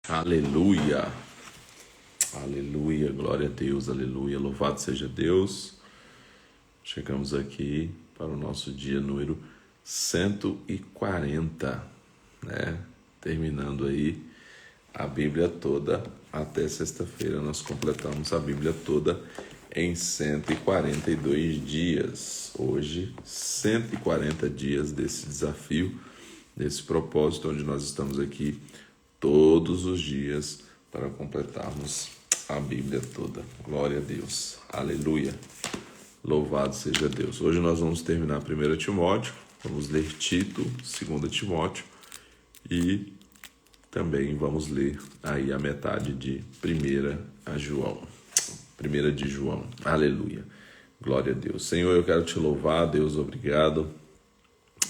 Aleluia, aleluia, glória a Deus, aleluia, louvado seja Deus. Chegamos aqui para o nosso dia número 140, né? Terminando aí a Bíblia toda, até sexta-feira nós completamos a Bíblia toda em 142 dias. Hoje, 140 dias desse desafio, desse propósito, onde nós estamos aqui todos os dias para completarmos a Bíblia toda. Glória a Deus. Aleluia. Louvado seja Deus. Hoje nós vamos terminar 1 Timóteo, vamos ler Tito, 2 Timóteo e também vamos ler aí a metade de 1 de João. Aleluia. Glória a Deus. Senhor, eu quero te louvar, Deus, obrigado.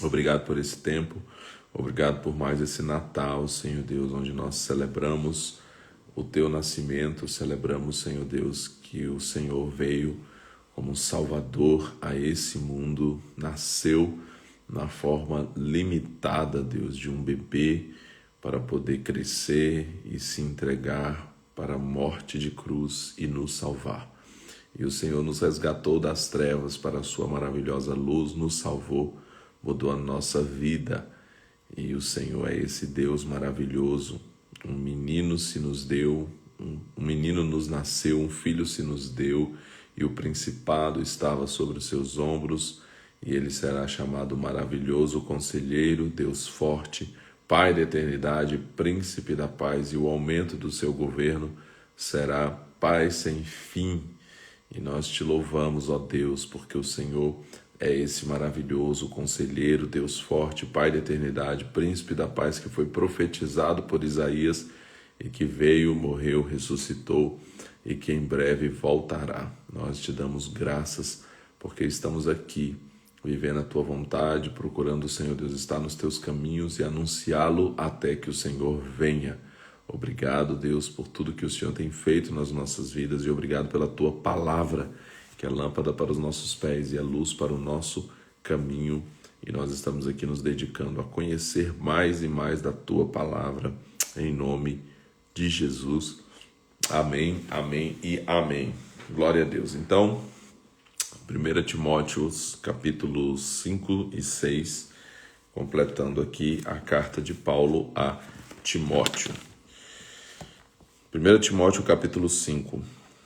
Obrigado por esse tempo. Obrigado por mais esse Natal, Senhor Deus, onde nós celebramos o Teu nascimento, celebramos, Senhor Deus, que o Senhor veio como Salvador a esse mundo, nasceu na forma limitada, Deus, de um bebê para poder crescer e se entregar para a morte de cruz e nos salvar. E o Senhor nos resgatou das trevas para a Sua maravilhosa luz, nos salvou, mudou a nossa vida. E o Senhor é esse Deus maravilhoso. Um menino se nos deu, um menino nos nasceu, um filho se nos deu, e o principado estava sobre os seus ombros, e ele será chamado maravilhoso conselheiro, Deus forte, Pai da eternidade, príncipe da paz, e o aumento do seu governo será paz sem fim. E nós te louvamos, ó Deus, porque o Senhor é esse maravilhoso conselheiro, Deus forte, Pai da eternidade, príncipe da paz, que foi profetizado por Isaías e que veio, morreu, ressuscitou e que em breve voltará. Nós te damos graças porque estamos aqui vivendo a tua vontade, procurando o Senhor Deus estar nos teus caminhos e anunciá-lo até que o Senhor venha. Obrigado, Deus, por tudo que o Senhor tem feito nas nossas vidas e obrigado pela tua palavra, que é lâmpada para os nossos pés e a luz para o nosso caminho. E nós estamos aqui nos dedicando a conhecer mais e mais da tua palavra, em nome de Jesus. Amém, amém e amém. Glória a Deus. Então, 1 Timóteo, capítulos 5 e 6, completando aqui a carta de Paulo a Timóteo. 1 Timóteo, capítulo 5.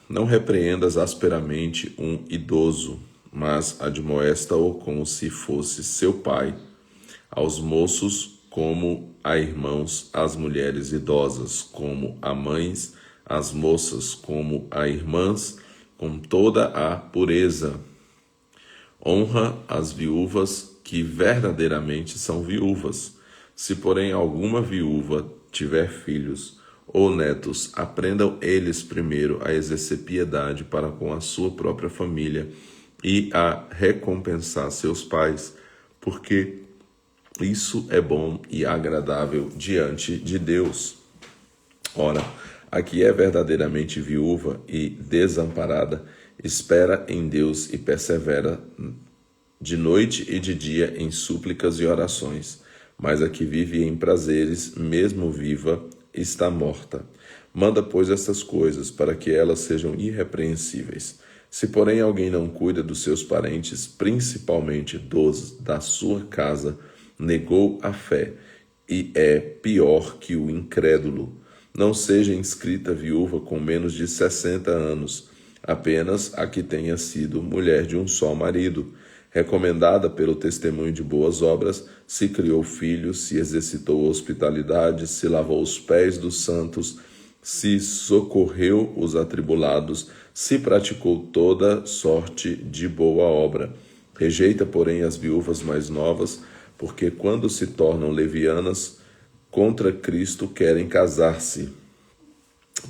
Não repreendas asperamente um idoso, mas admoesta-o como se fosse seu pai, aos moços como a irmãos, às mulheres idosas como a mães, às moças como a irmãs, com toda a pureza. Honra as viúvas que verdadeiramente são viúvas. Se, porém, alguma viúva tiver filhos ou netos, aprendam eles primeiro a exercer piedade para com a sua própria família e a recompensar seus pais, porque isso é bom e agradável diante de Deus. Ora, a que é verdadeiramente viúva e desamparada, espera em Deus e persevera de noite e de dia em súplicas e orações, mas a que vive em prazeres, mesmo viva, está morta. Manda, pois, estas coisas, para que elas sejam irrepreensíveis. Se, porém, alguém não cuida dos seus parentes, principalmente dos da sua casa, negou a fé, e é pior que o incrédulo. Não seja inscrita viúva com menos de 60 anos, apenas a que tenha sido mulher de um só marido, recomendada pelo testemunho de boas obras, se criou filhos, se exercitou a hospitalidade, se lavou os pés dos santos, se socorreu os atribulados, se praticou toda sorte de boa obra. Rejeita, porém, as viúvas mais novas, porque quando se tornam levianas, contra Cristo querem casar-se,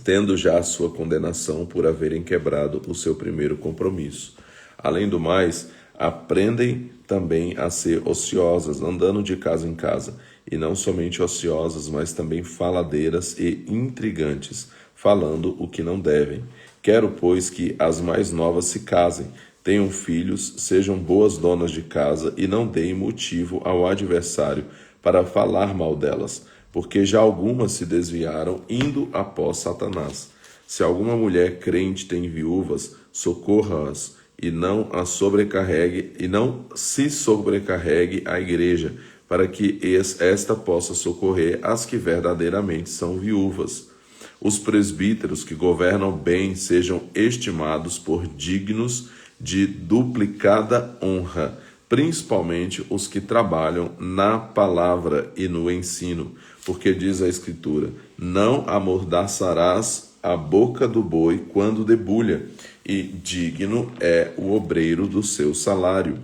tendo já a sua condenação por haverem quebrado o seu primeiro compromisso. Além do mais, aprendem também a ser ociosas, andando de casa em casa, e não somente ociosas, mas também faladeiras e intrigantes, falando o que não devem. Quero, pois, que as mais novas se casem, tenham filhos, sejam boas donas de casa e não deem motivo ao adversário para falar mal delas, porque já algumas se desviaram, indo após Satanás. Se alguma mulher crente tem viúvas, socorra-as, e não se sobrecarregue a igreja, para que esta possa socorrer as que verdadeiramente são viúvas. Os presbíteros que governam bem sejam estimados por dignos de duplicada honra, principalmente os que trabalham na palavra e no ensino, porque diz a Escritura: não amordaçarás a boca do boi quando debulha, e digno é o obreiro do seu salário.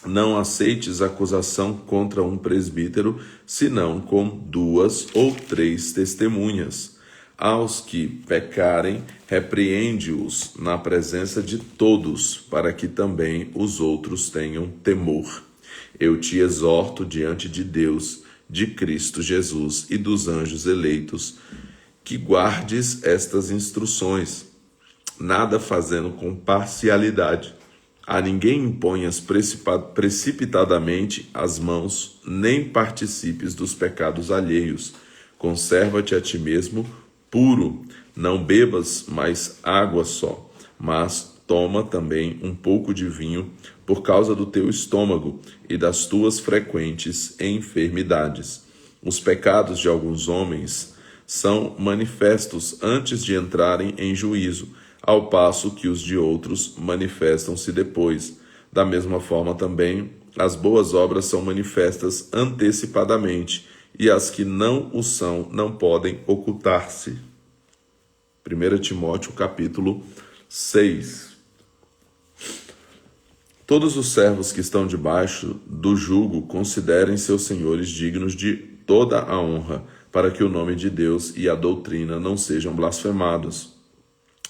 Não aceites acusação contra um presbítero, senão com 2 ou 3 testemunhas. Aos que pecarem, repreende-os na presença de todos, para que também os outros tenham temor. Eu te exorto diante de Deus, de Cristo Jesus e dos anjos eleitos, que guardes estas instruções, nada fazendo com parcialidade. A ninguém imponhas precipitadamente as mãos, nem participes dos pecados alheios. Conserva-te a ti mesmo puro, não bebas mais água só, mas toma também um pouco de vinho, por causa do teu estômago e das tuas frequentes enfermidades. Os pecados de alguns homens são manifestos antes de entrarem em juízo, ao passo que os de outros manifestam-se depois. Da mesma forma também, as boas obras são manifestas antecipadamente, e as que não o são não podem ocultar-se. 1 Timóteo capítulo 6. Todos os servos que estão debaixo do jugo considerem seus senhores dignos de toda a honra, para que o nome de Deus e a doutrina não sejam blasfemados.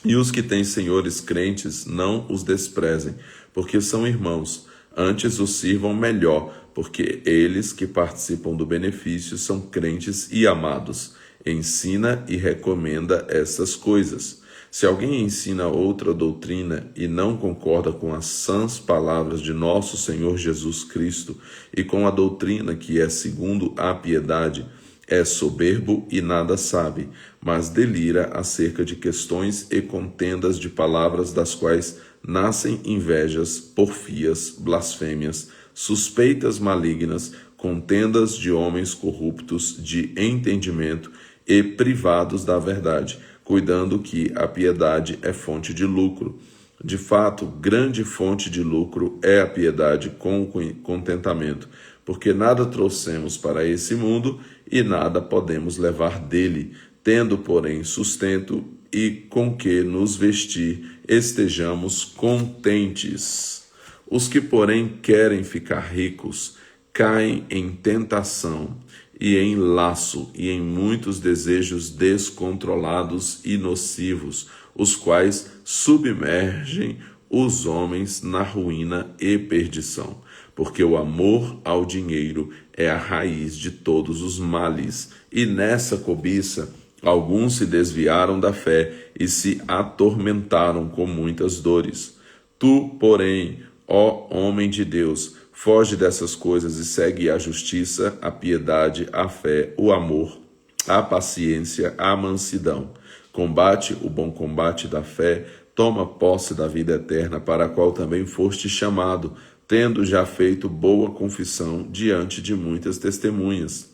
E os que têm senhores crentes não os desprezem, porque são irmãos, antes os sirvam melhor, porque eles que participam do benefício são crentes e amados. Ensina e recomenda essas coisas. Se alguém ensina outra doutrina e não concorda com as sãs palavras de nosso Senhor Jesus Cristo e com a doutrina que é segundo a piedade, é soberbo e nada sabe, mas delira acerca de questões e contendas de palavras das quais nascem invejas, porfias, blasfêmias, suspeitas malignas, contendas de homens corruptos de entendimento e privados da verdade, cuidando que a piedade é fonte de lucro. De fato, grande fonte de lucro é a piedade com contentamento, porque nada trouxemos para esse mundo e nada podemos levar dele, tendo, porém, sustento e com que nos vestir, estejamos contentes. Os que, porém, querem ficar ricos, caem em tentação e em laço e em muitos desejos descontrolados e nocivos, os quais submergem os homens na ruína e perdição, porque o amor ao dinheiro é a raiz de todos os males, e nessa cobiça alguns se desviaram da fé e se atormentaram com muitas dores. Tu, porém, ó homem de Deus, foge dessas coisas e segue a justiça, a piedade, a fé, o amor, a paciência, a mansidão. Combate o bom combate da fé, toma posse da vida eterna, para a qual também foste chamado, tendo já feito boa confissão diante de muitas testemunhas.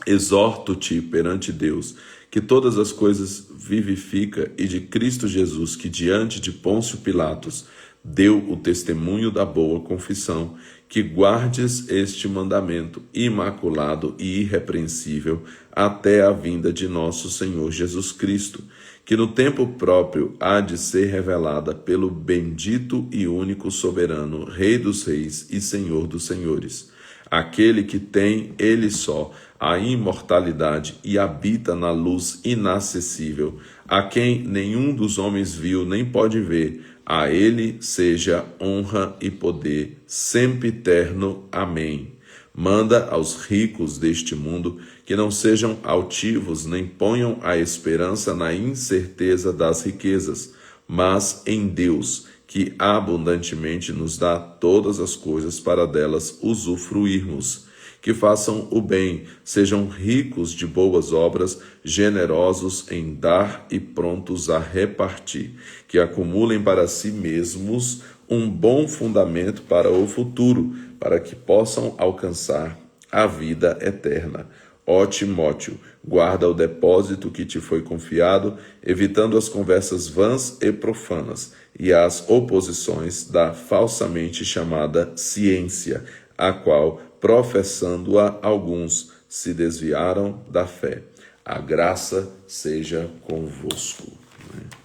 Exorto-te perante Deus, que todas as coisas vivifica, e de Cristo Jesus, que diante de Pôncio Pilatos deu o testemunho da boa confissão, que guardes este mandamento imaculado e irrepreensível até a vinda de nosso Senhor Jesus Cristo, que no tempo próprio há de ser revelada pelo bendito e único soberano, Rei dos reis e Senhor dos senhores, aquele que tem, ele só, a imortalidade e habita na luz inacessível, a quem nenhum dos homens viu nem pode ver. A ele seja honra e poder, sempiterno. Amém. Manda aos ricos deste mundo que não sejam altivos, nem ponham a esperança na incerteza das riquezas, mas em Deus, que abundantemente nos dá todas as coisas para delas usufruirmos. que façam o bem, sejam ricos de boas obras, generosos em dar e prontos a repartir, que acumulem para si mesmos um bom fundamento para o futuro, para que possam alcançar a vida eterna. Ó Timóteo, guarda o depósito que te foi confiado, evitando as conversas vãs e profanas e as oposições da falsamente chamada ciência, a qual, professando-a, alguns se desviaram da fé. A graça seja convosco.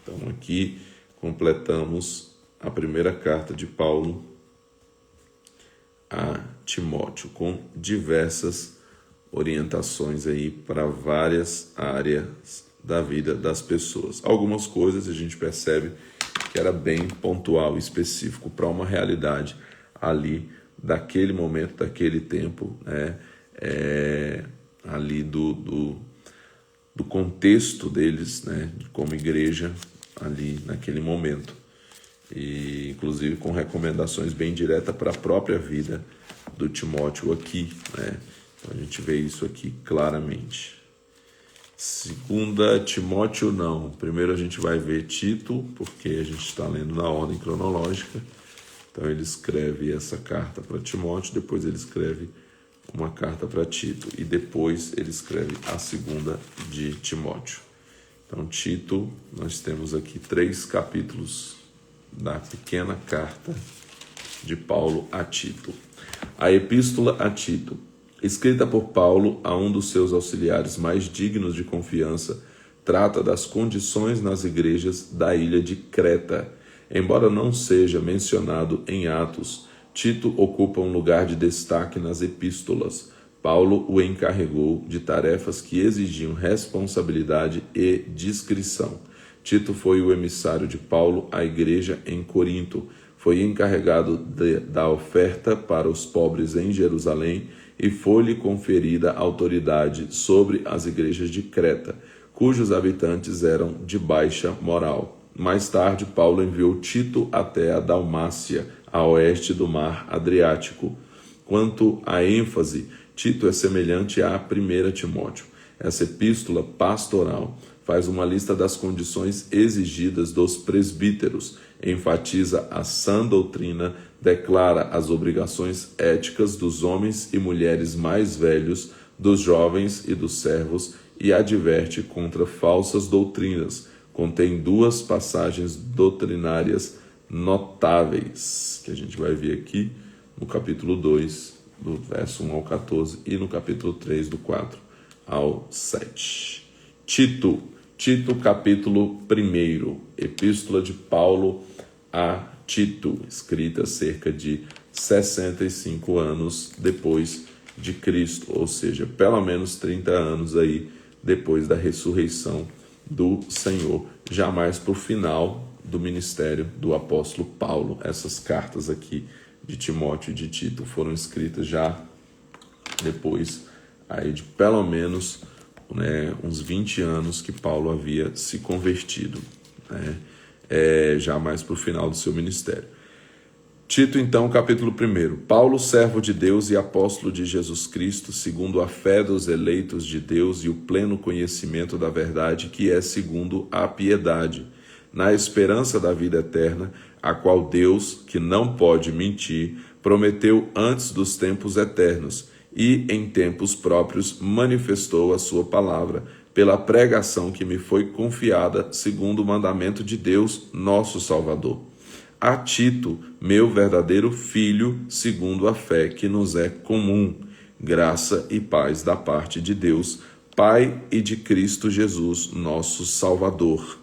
Então aqui completamos a primeira carta de Paulo a Timóteo, com diversas orientações aí para várias áreas da vida das pessoas. Algumas coisas a gente percebe que era bem pontual e específico para uma realidade ali daquele momento, daquele tempo, né? Ali do contexto deles, né? Como igreja ali naquele momento. E inclusive com recomendações bem diretas para a própria vida do Timóteo aqui, né? Então a gente vê isso aqui claramente. Segunda Timóteo não. Primeiro a gente vai ver Tito, porque a gente está lendo na ordem cronológica. Então ele escreve essa carta para Timóteo, depois ele escreve uma carta para Tito e depois ele escreve a segunda de Timóteo. Então Tito, nós temos aqui 3 capítulos da pequena carta de Paulo a Tito. A epístola a Tito, escrita por Paulo a um dos seus auxiliares mais dignos de confiança, trata das condições nas igrejas da ilha de Creta. Embora não seja mencionado em Atos, Tito ocupa um lugar de destaque nas epístolas. Paulo o encarregou de tarefas que exigiam responsabilidade e discrição. Tito foi o emissário de Paulo à igreja em Corinto. Foi encarregado da oferta para os pobres em Jerusalém e foi-lhe conferida autoridade sobre as igrejas de Creta, cujos habitantes eram de baixa moral. Mais tarde, Paulo enviou Tito até a Dalmácia, a oeste do mar Adriático. Quanto à ênfase, Tito é semelhante à 1 Timóteo. Essa epístola pastoral faz uma lista das condições exigidas dos presbíteros, enfatiza a sã doutrina, declara as obrigações éticas dos homens e mulheres mais velhos, dos jovens e dos servos, e adverte contra falsas doutrinas. Contém 2 passagens doutrinárias notáveis, que a gente vai ver aqui no capítulo 2, do verso 1 ao 14, e no capítulo 3, do 4 ao 7. Tito, capítulo 1, epístola de Paulo a Tito, escrita cerca de 65 anos depois de Cristo, ou seja, pelo menos 30 anos aí depois da ressurreição do Senhor, jamais para o final do ministério do apóstolo Paulo. Essas cartas aqui de Timóteo e de Tito foram escritas já depois aí de pelo menos uns 20 anos que Paulo havia se convertido, já mais para o final do seu ministério. Tito, então, capítulo 1. Paulo, servo de Deus e apóstolo de Jesus Cristo, segundo a fé dos eleitos de Deus e o pleno conhecimento da verdade, que é segundo a piedade, na esperança da vida eterna, a qual Deus, que não pode mentir, prometeu antes dos tempos eternos e, em tempos próprios, manifestou a sua palavra, pela pregação que me foi confiada, segundo o mandamento de Deus, nosso Salvador. A Tito, meu verdadeiro filho, segundo a fé que nos é comum, graça e paz da parte de Deus, Pai, e de Cristo Jesus, nosso Salvador.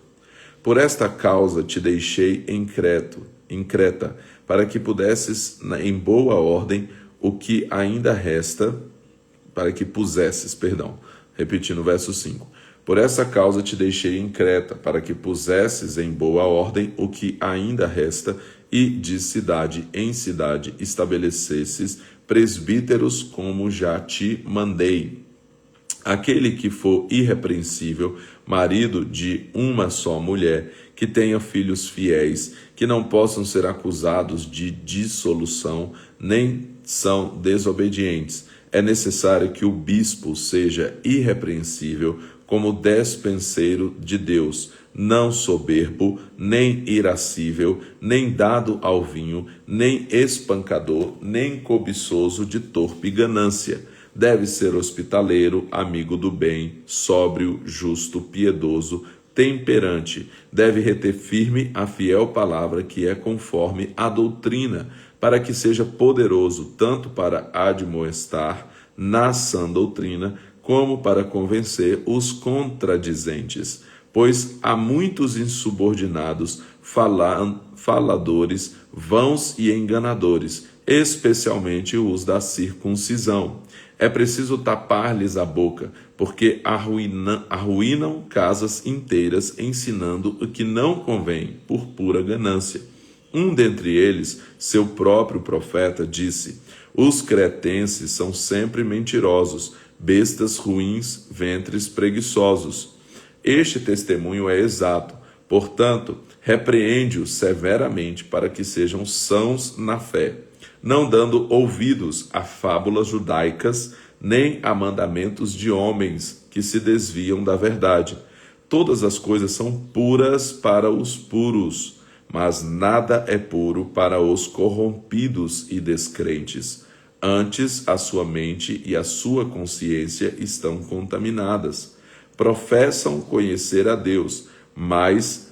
Por esta causa te deixei em Creta, para que pudesses, em boa ordem, o que ainda resta, repetindo o verso 5. Por essa causa te deixei em Creta, para que pusesses em boa ordem o que ainda resta, e de cidade em cidade estabelecesses presbíteros, como já te mandei. Aquele que for irrepreensível, marido de uma só mulher, que tenha filhos fiéis, que não possam ser acusados de dissolução, nem são desobedientes, É necessário que o bispo seja irrepreensível como despenseiro de Deus, não soberbo, nem irascível, nem dado ao vinho, nem espancador, nem cobiçoso de torpe ganância. Deve ser hospitaleiro, amigo do bem, sóbrio, justo, piedoso, temperante. Deve reter firme a fiel palavra que é conforme a doutrina, para que seja poderoso tanto para admoestar na sã doutrina, como para convencer os contradizentes. Pois há muitos insubordinados, faladores, vãos e enganadores, especialmente os da circuncisão. É preciso tapar-lhes a boca, porque arruinam casas inteiras, ensinando o que não convém, por pura ganância. Um dentre eles, seu próprio profeta, disse: os cretenses são sempre mentirosos, bestas ruins, ventres preguiçosos. Este testemunho é exato, portanto, repreende-os severamente para que sejam sãos na fé, não dando ouvidos a fábulas judaicas, nem a mandamentos de homens que se desviam da verdade. Todas as coisas são puras para os puros, mas nada é puro para os corrompidos e descrentes. Antes, a sua mente e a sua consciência estão contaminadas. Professam conhecer a Deus, mas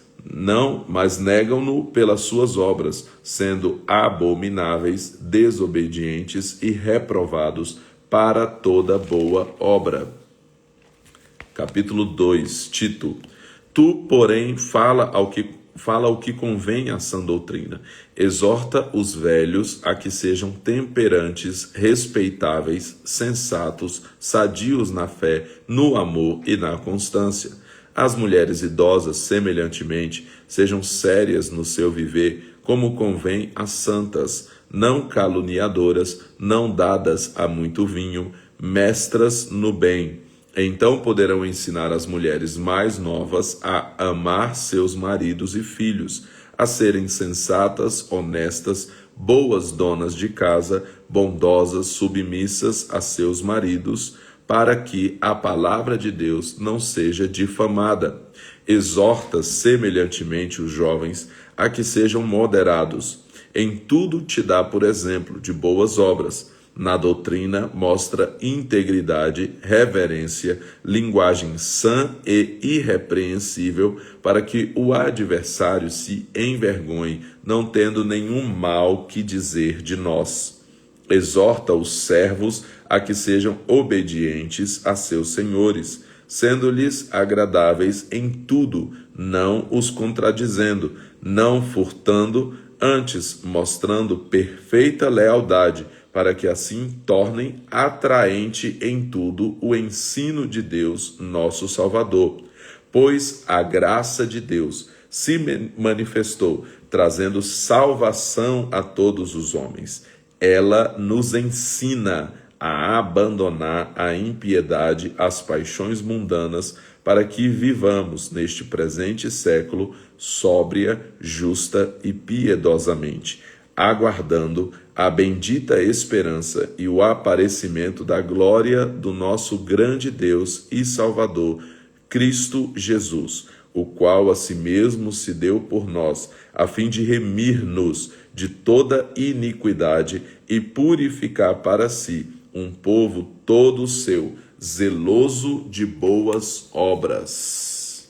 negam-no pelas suas obras, sendo abomináveis, desobedientes e reprovados para toda boa obra. Capítulo 2, Tito. Tu, porém, fala o que convém à sã doutrina. Exorta os velhos a que sejam temperantes, respeitáveis, sensatos, sadios na fé, no amor e na constância. As mulheres idosas, semelhantemente, sejam sérias no seu viver, como convém às santas, não caluniadoras, não dadas a muito vinho, mestras no bem. Então poderão ensinar as mulheres mais novas a amar seus maridos e filhos, a serem sensatas, honestas, boas donas de casa, bondosas, submissas a seus maridos, para que a palavra de Deus não seja difamada. Exorta semelhantemente os jovens a que sejam moderados. Em tudo te dá por exemplo de boas obras. Na doutrina mostra integridade, reverência, linguagem sã e irrepreensível, para que o adversário se envergonhe, não tendo nenhum mal que dizer de nós. Exorta os servos a que sejam obedientes a seus senhores, sendo-lhes agradáveis em tudo, não os contradizendo, não furtando, antes mostrando perfeita lealdade, para que assim tornem atraente em tudo o ensino de Deus, nosso Salvador. Pois a graça de Deus se manifestou, trazendo salvação a todos os homens. Ela nos ensina a abandonar a impiedade, as paixões mundanas, para que vivamos neste presente século sóbria, justa e piedosamente, aguardando a bendita esperança e o aparecimento da glória do nosso grande Deus e Salvador, Cristo Jesus, o qual a si mesmo se deu por nós, a fim de remir-nos de toda iniquidade e purificar para si um povo todo seu, zeloso de boas obras.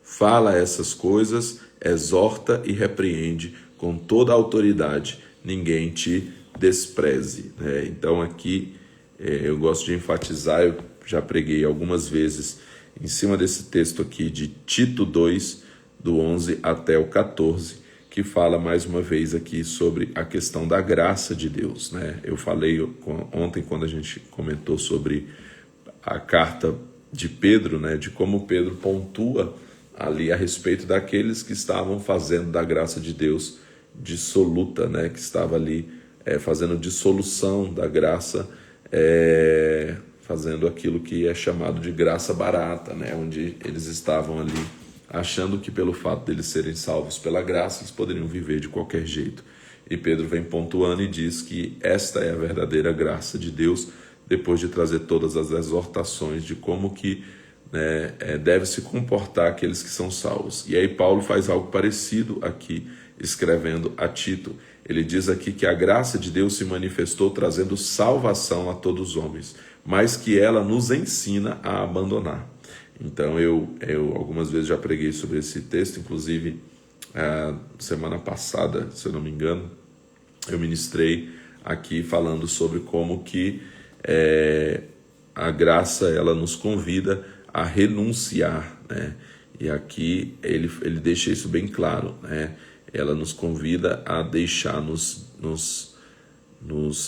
Fala essas coisas, exorta e repreende com toda a autoridade, ninguém te despreze. Então aqui eu gosto de enfatizar, eu já preguei algumas vezes em cima desse texto aqui de Tito 2, do 11 até o 14, que fala mais uma vez aqui sobre a questão da graça de Deus. Eu falei ontem, quando a gente comentou sobre a carta de Pedro, de como Pedro pontua ali a respeito daqueles que estavam fazendo da graça de Deus dissoluta, que estava ali fazendo dissolução da graça, fazendo aquilo que é chamado de graça barata, onde eles estavam ali achando que pelo fato deles serem salvos pela graça, eles poderiam viver de qualquer jeito. E Pedro vem pontuando e diz que esta é a verdadeira graça de Deus, depois de trazer todas as exortações de como que deve se comportar aqueles que são salvos. E aí Paulo faz algo parecido aqui, escrevendo a Tito. Ele diz aqui que a graça de Deus se manifestou trazendo salvação a todos os homens, mas que ela nos ensina a abandonar. Então eu algumas vezes já preguei sobre esse texto, inclusive semana passada, se eu não me engano, eu ministrei aqui falando sobre como que a graça ela nos convida a renunciar, né? E aqui ele deixa isso bem claro, né? Ela nos convida a deixar, nos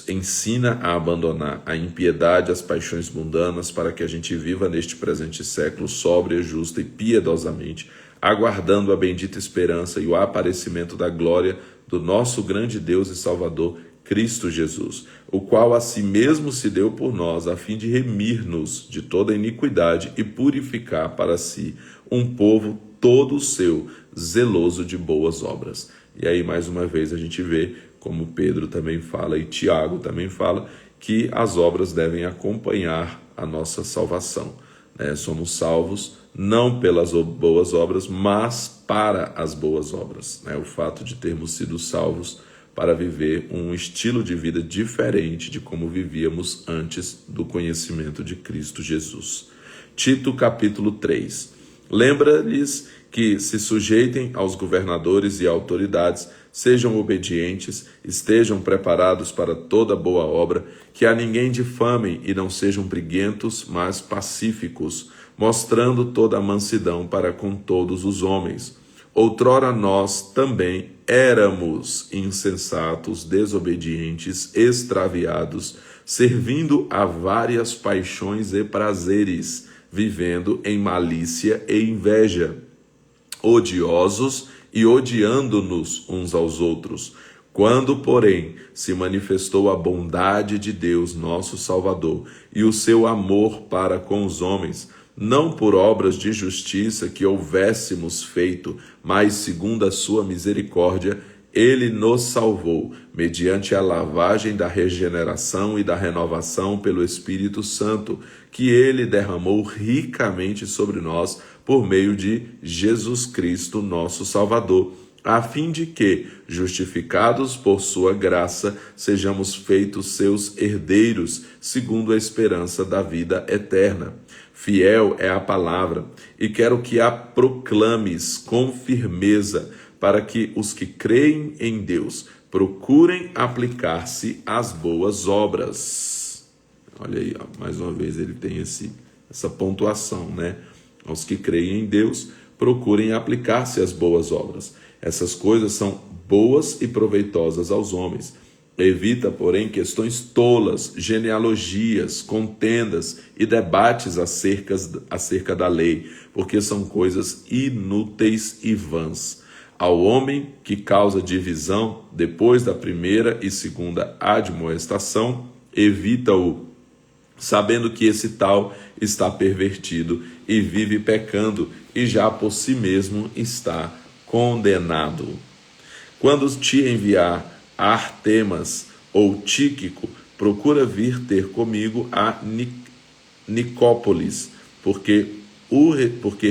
ensina a abandonar a impiedade, as paixões mundanas, para que a gente viva neste presente século sóbria, justa e piedosamente, aguardando a bendita esperança e o aparecimento da glória do nosso grande Deus e Salvador, Cristo Jesus, o qual a si mesmo se deu por nós, a fim de remir-nos de toda iniquidade e purificar para si um povo todo seu, zeloso de boas obras. E aí, mais uma vez, a gente vê, como Pedro também fala e Tiago também fala, que as obras devem acompanhar a nossa salvação, né? Somos salvos não pelas boas obras, mas para as boas obras, né? O fato de termos sido salvos para viver um estilo de vida diferente de como vivíamos antes do conhecimento de Cristo Jesus. Tito capítulo 3. Lembra-lhes que se sujeitem aos governadores e autoridades, sejam obedientes, estejam preparados para toda boa obra, que a ninguém difamem e não sejam briguentos, mas pacíficos, mostrando toda a mansidão para com todos os homens. Outrora nós também éramos insensatos, desobedientes, extraviados, servindo a várias paixões e prazeres, vivendo em malícia e inveja, odiosos e odiando-nos uns aos outros. Quando, porém, se manifestou a bondade de Deus, nosso Salvador, e o seu amor para com os homens, não por obras de justiça que houvéssemos feito, mas segundo a sua misericórdia, ele nos salvou, mediante a lavagem da regeneração e da renovação pelo Espírito Santo, que ele derramou ricamente sobre nós por meio de Jesus Cristo, nosso Salvador, a fim de que, justificados por sua graça, sejamos feitos seus herdeiros, segundo a esperança da vida eterna. Fiel é a palavra, e quero que a proclames com firmeza, para que os que creem em Deus procurem aplicar-se às boas obras. Olha aí, ó, mais uma vez ele tem essa pontuação, né? Aos que creem em Deus, procurem aplicar-se às boas obras. Essas coisas são boas e proveitosas aos homens. Evita, porém, questões tolas, genealogias, contendas e debates acerca da lei, porque são coisas inúteis e vãs. Ao homem que causa divisão, depois da primeira e segunda admoestação, evita-o, sabendo que esse tal está pervertido e vive pecando, e já por si mesmo está condenado. Quando te enviar Artemas ou Tíquico, procura vir ter comigo a Nicópolis, porque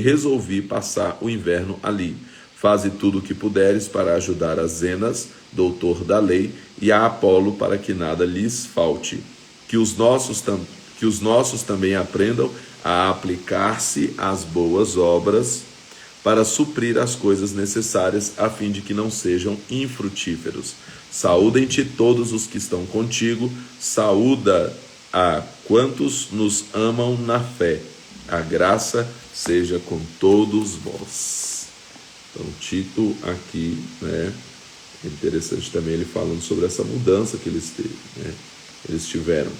resolvi passar o inverno ali. Faze tudo o que puderes para ajudar a Zenas, doutor da lei, e a Apolo, para que nada lhes falte. Que os nossos também aprendam a aplicar-se às boas obras, para suprir as coisas necessárias, a fim de que não sejam infrutíferos. Saúdem-te todos os que estão contigo, saúda a quantos nos amam na fé. A graça seja com todos vós. Então, Tito aqui, né, é interessante também ele falando sobre essa mudança que eles tiveram.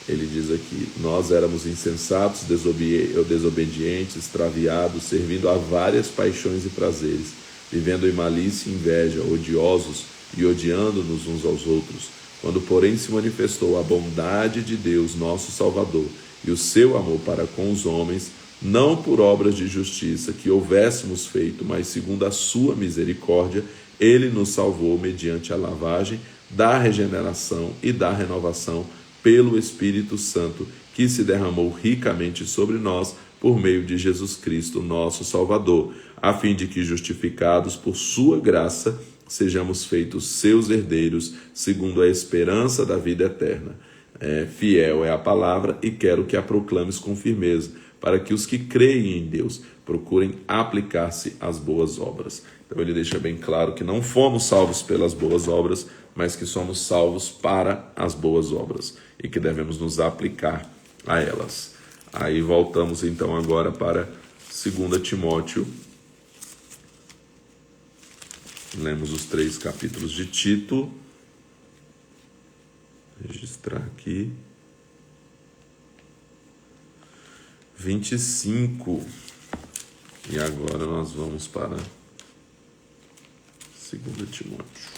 Ele diz aqui, nós éramos insensatos, desobedientes, extraviados, servindo a várias paixões e prazeres, vivendo em malícia e inveja, odiosos e odiando-nos uns aos outros. Quando, porém, se manifestou a bondade de Deus, nosso Salvador, e o seu amor para com os homens, não por obras de justiça que houvéssemos feito, mas segundo a sua misericórdia, Ele nos salvou mediante a lavagem da regeneração e da renovação pelo Espírito Santo, que se derramou ricamente sobre nós por meio de Jesus Cristo, nosso Salvador, a fim de que, justificados por sua graça, sejamos feitos seus herdeiros, segundo a esperança da vida eterna. Fiel é a palavra e quero que a proclames com firmeza, para que os que creem em Deus procurem aplicar-se às boas obras. Então ele deixa bem claro que não fomos salvos pelas boas obras, mas que somos salvos para as boas obras e que devemos nos aplicar a elas. Aí voltamos então agora para 2 Timóteo. Lemos os 3 capítulos de Tito. Registrar aqui. 25. E agora nós vamos para 2 Timóteo.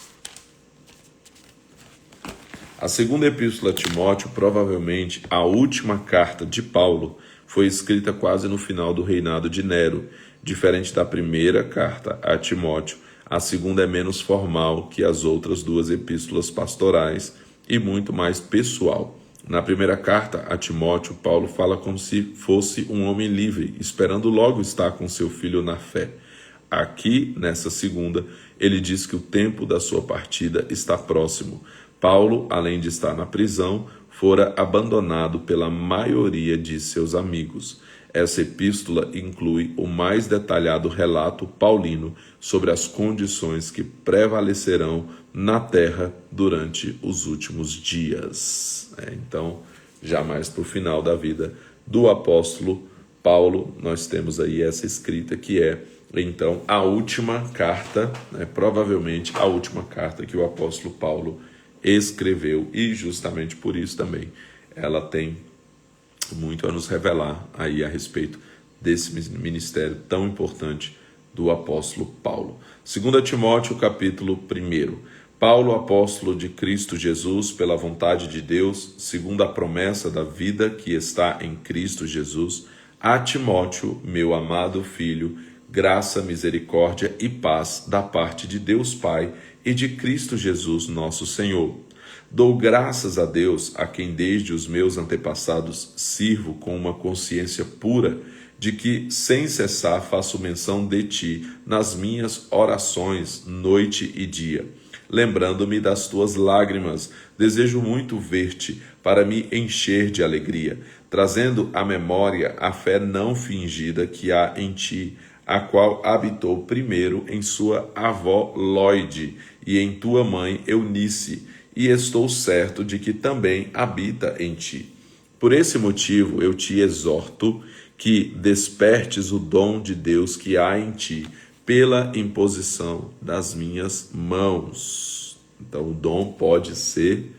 A segunda epístola a Timóteo, provavelmente a última carta de Paulo, foi escrita quase no final do reinado de Nero. Diferente da primeira carta a Timóteo, a segunda é menos formal que as outras 2 epístolas pastorais e muito mais pessoal. Na primeira carta a Timóteo, Paulo fala como se fosse um homem livre, esperando logo estar com seu filho na fé. Aqui, nessa segunda, ele diz que o tempo da sua partida está próximo. Paulo, além de estar na prisão, fora abandonado pela maioria de seus amigos. Essa epístola inclui o mais detalhado relato paulino sobre as condições que prevalecerão na terra durante os últimos dias. Então, já mais para o final da vida do apóstolo Paulo, nós temos aí essa escrita que é, então, a última carta, provavelmente a última carta que o apóstolo Paulo escreveu, e justamente por isso também ela tem muito a nos revelar aí a respeito desse ministério tão importante do apóstolo Paulo. 2 Timóteo, capítulo 1. Paulo, apóstolo de Cristo Jesus, pela vontade de Deus, segundo a promessa da vida que está em Cristo Jesus, a Timóteo, meu amado filho, graça, misericórdia e paz da parte de Deus Pai e de Cristo Jesus, nosso Senhor. Dou graças a Deus, a quem desde os meus antepassados sirvo com uma consciência pura, de que sem cessar faço menção de ti nas minhas orações, noite e dia. Lembrando-me das tuas lágrimas, desejo muito ver-te, para me encher de alegria, trazendo à memória a fé não fingida que há em ti, a qual habitou primeiro em sua avó Lóide e em tua mãe Eunice, e estou certo de que também habita em ti. Por esse motivo eu te exorto que despertes o dom de Deus que há em ti, pela imposição das minhas mãos. Então o dom pode ser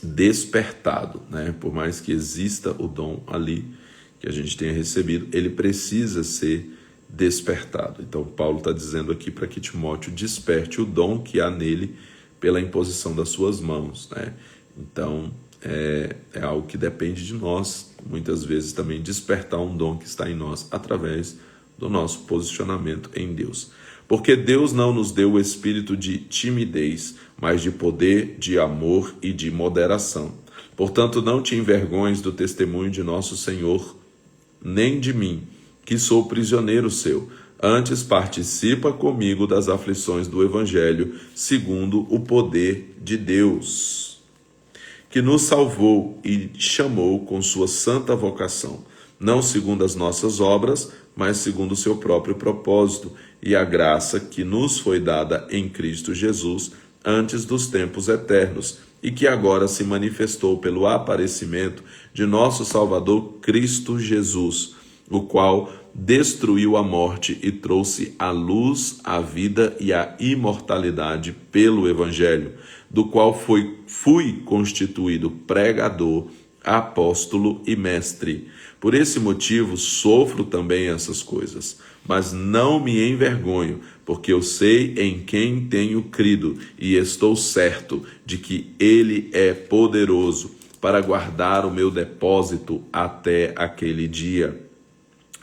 despertado, Por mais que exista o dom ali, que a gente tenha recebido, ele precisa ser despertado. Então Paulo está dizendo aqui para que Timóteo desperte o dom que há nele pela imposição das suas mãos, Então é algo que depende de nós, muitas vezes também despertar um dom que está em nós através do nosso posicionamento em Deus. Porque Deus não nos deu o espírito de timidez, mas de poder, de amor e de moderação. Portanto, não te envergonhes do testemunho de nosso Senhor, nem de mim, que sou prisioneiro seu. Antes participa comigo das aflições do Evangelho, segundo o poder de Deus, que nos salvou e chamou com sua santa vocação, não segundo as nossas obras, mas segundo o seu próprio propósito e a graça que nos foi dada em Cristo Jesus antes dos tempos eternos, e que agora se manifestou pelo aparecimento de nosso Salvador Cristo Jesus, o qual destruiu a morte e trouxe à luz a vida e a imortalidade pelo Evangelho, do qual fui constituído pregador, apóstolo e mestre. Por esse motivo sofro também essas coisas, mas não me envergonho, porque eu sei em quem tenho crido e estou certo de que Ele é poderoso para guardar o meu depósito até aquele dia.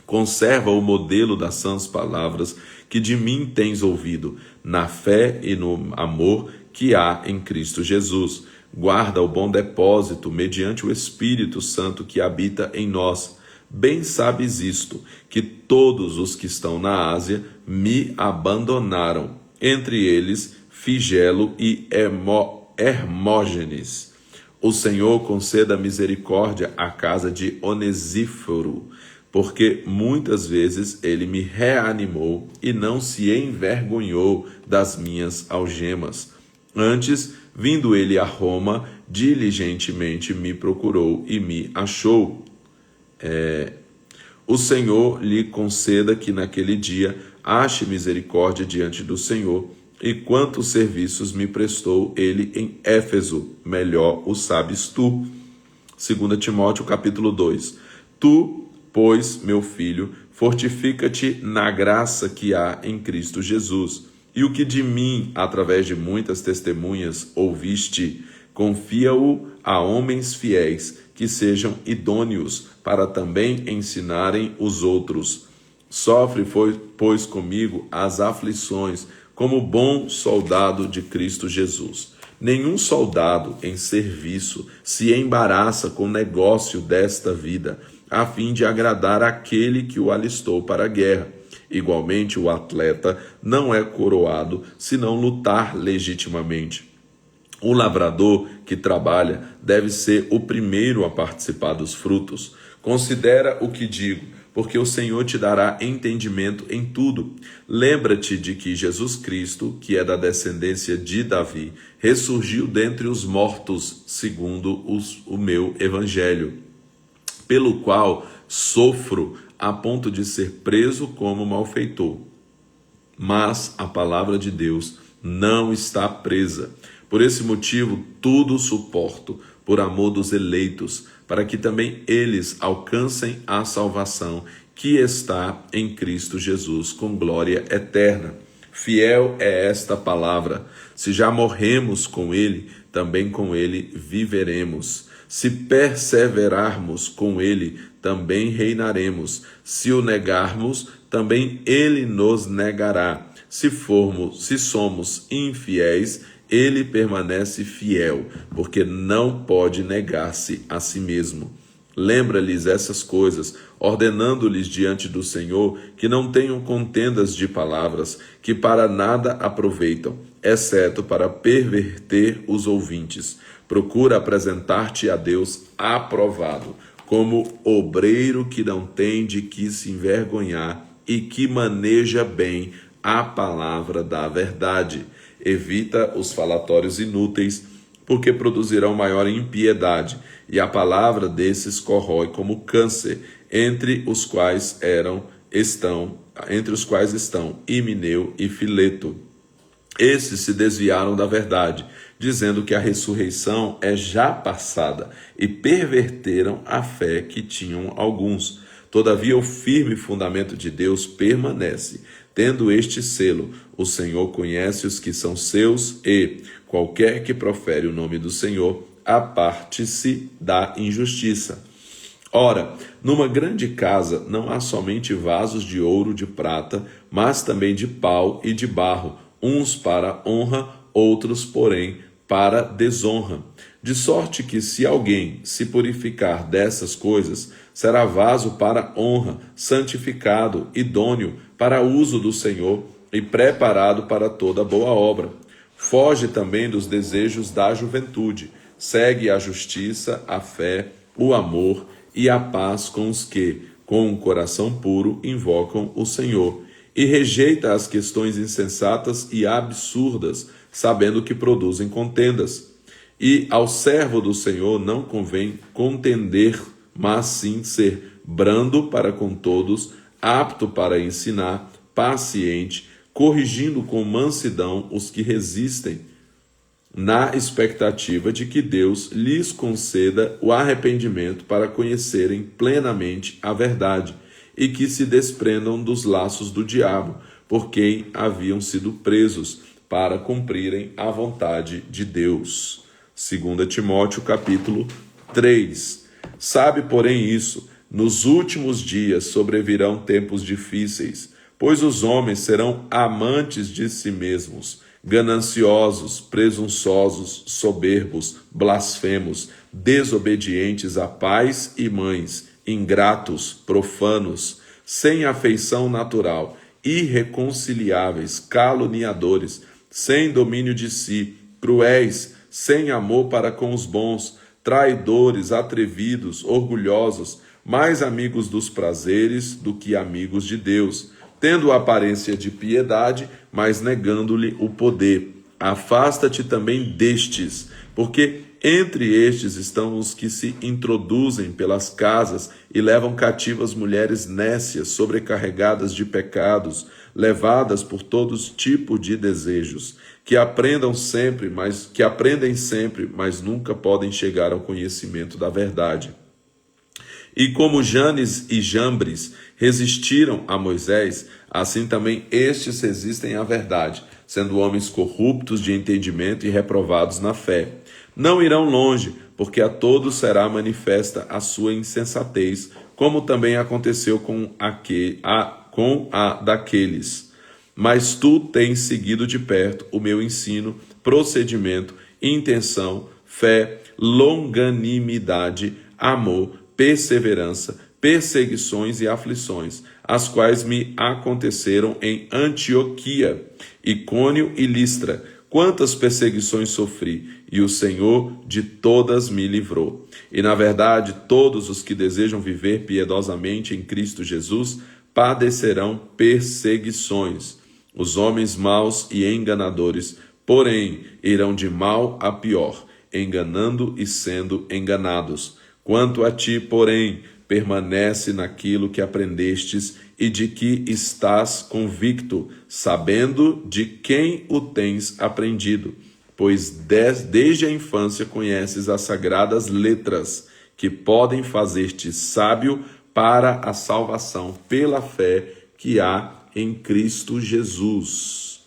Conserva o modelo das sãs palavras que de mim tens ouvido, na fé e no amor que há em Cristo Jesus. Guarda o bom depósito mediante o Espírito Santo que habita em nós. Bem sabes isto, que todos os que estão na Ásia me abandonaram, entre eles Figelo e Hermógenes. O Senhor conceda misericórdia à casa de Onesíforo, porque muitas vezes ele me reanimou e não se envergonhou das minhas algemas. Antes, vindo ele a Roma, diligentemente me procurou e me achou. O Senhor lhe conceda que naquele dia ache misericórdia diante do Senhor, e quantos serviços me prestou ele em Éfeso, melhor o sabes tu. 2 Timóteo capítulo 2. Tu, pois, meu filho, fortifica-te na graça que há em Cristo Jesus. E o que de mim, através de muitas testemunhas, ouviste, confia-o a homens fiéis, que sejam idôneos para também ensinarem os outros. Sofre, pois, comigo as aflições, como bom soldado de Cristo Jesus. Nenhum soldado em serviço se embaraça com o negócio desta vida, a fim de agradar aquele que o alistou para a guerra. Igualmente, o atleta não é coroado se não lutar legitimamente. O lavrador que trabalha deve ser o primeiro a participar dos frutos. Considera o que digo, porque o Senhor te dará entendimento em tudo. Lembra-te de que Jesus Cristo, que é da descendência de Davi, ressurgiu dentre os mortos, segundo o meu evangelho, pelo qual sofro a ponto de ser preso como malfeitor. Mas a palavra de Deus não está presa. Por esse motivo, tudo suporto, por amor dos eleitos, para que também eles alcancem a salvação que está em Cristo Jesus, com glória eterna. Fiel é esta palavra. Se já morremos com ele, também com ele viveremos. Se perseverarmos com ele, também reinaremos. Se o negarmos, também ele nos negará. Se somos infiéis, ele permanece fiel, porque não pode negar-se a si mesmo. Lembra-lhes essas coisas, ordenando-lhes diante do Senhor que não tenham contendas de palavras, que para nada aproveitam, exceto para perverter os ouvintes. Procura apresentar-te a Deus aprovado, como obreiro que não tem de que se envergonhar e que maneja bem a palavra da verdade. Evita os falatórios inúteis, porque produzirão maior impiedade, e a palavra desses corrói como câncer, entre os quais estão Himeneu e Fileto. Esses se desviaram da verdade, dizendo que a ressurreição é já passada, e perverteram a fé que tinham alguns. Todavia o firme fundamento de Deus permanece, tendo este selo: o Senhor conhece os que são seus e, qualquer que profere o nome do Senhor, aparte-se da injustiça. Ora, numa grande casa não há somente vasos de ouro, de prata, mas também de pau e de barro, uns para honra, outros, porém, para desonra. De sorte que, se alguém se purificar dessas coisas, será vaso para honra, santificado, idôneo para uso do Senhor e preparado para toda boa obra. Foge também dos desejos da juventude. Segue a justiça, a fé, o amor e a paz com os que, com um coração puro, invocam o Senhor. E rejeita as questões insensatas e absurdas, sabendo que produzem contendas. E ao servo do Senhor não convém contender, mas sim ser brando para com todos, apto para ensinar, paciente, corrigindo com mansidão os que resistem, na expectativa de que Deus lhes conceda o arrependimento para conhecerem plenamente a verdade, e que se desprendam dos laços do diabo, por quem haviam sido presos, para cumprirem a vontade de Deus. 2 Timóteo capítulo 3. Sabe, porém, isso, Nos últimos dias sobrevirão tempos difíceis, pois os homens serão amantes de si mesmos, gananciosos, presunçosos, soberbos, blasfemos, desobedientes a pais e mães, ingratos, profanos, sem afeição natural, irreconciliáveis, caluniadores, sem domínio de si, cruéis, sem amor para com os bons, traidores, atrevidos, orgulhosos, mais amigos dos prazeres do que amigos de Deus, tendo aparência de piedade, mas negando-lhe o poder. Afasta-te também destes, porque entre estes estão os que se introduzem pelas casas e levam cativas mulheres nécias, sobrecarregadas de pecados, levadas por todos tipos de desejos, que aprendem sempre, mas nunca podem chegar ao conhecimento da verdade. E como Janes e Jambres resistiram a Moisés, assim também estes resistem à verdade, sendo homens corruptos de entendimento e reprovados na fé. Não irão longe, porque a todos será manifesta a sua insensatez, como também aconteceu com a daqueles. Mas tu tens seguido de perto o meu ensino, procedimento, intenção, fé, longanimidade, amor, perseverança, perseguições e aflições, as quais me aconteceram em Antioquia, Icônio e Listra. Quantas perseguições sofri, e o Senhor de todas me livrou. E na verdade, todos os que desejam viver piedosamente em Cristo Jesus padecerão perseguições. Os homens maus e enganadores, porém, irão de mal a pior, enganando e sendo enganados. Quanto a ti, porém, permanece naquilo que aprendestes e de que estás convicto, sabendo de quem o tens aprendido, pois desde a infância conheces as sagradas letras, que podem fazer-te sábio para a salvação pela fé que há em Cristo Jesus.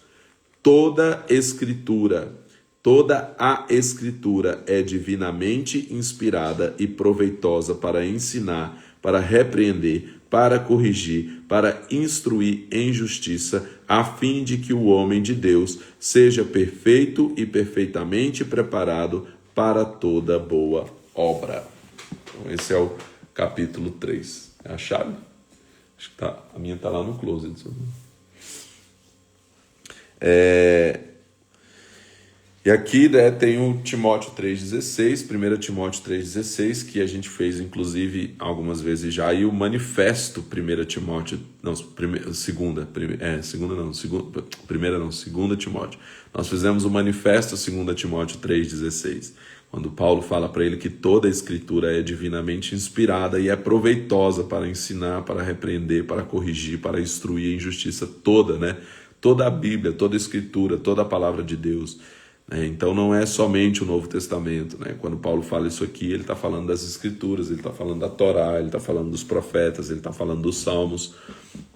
Toda a Escritura é divinamente inspirada e proveitosa para ensinar, para repreender, para corrigir, para instruir em justiça, a fim de que o homem de Deus seja perfeito e perfeitamente preparado para toda boa obra. Então, esse é o capítulo 3. É a chave? Acho que a minha está lá no closet. E aqui, né, tem o Timóteo 3,16, 1 Timóteo 3,16, que a gente fez, inclusive, algumas vezes já, e o manifesto 1 Timóteo, não, 2 Timóteo. Nós fizemos o manifesto 2 Timóteo 3,16, quando Paulo fala para ele que toda a Escritura é divinamente inspirada e é proveitosa para ensinar, para repreender, para corrigir, para instruir em justiça toda, né? Toda a Bíblia, toda a Escritura, toda a palavra de Deus. Então não é somente o Novo Testamento, né? Quando Paulo fala isso aqui, ele está falando das Escrituras, ele está falando da Torá, ele está falando dos profetas, ele está falando dos Salmos,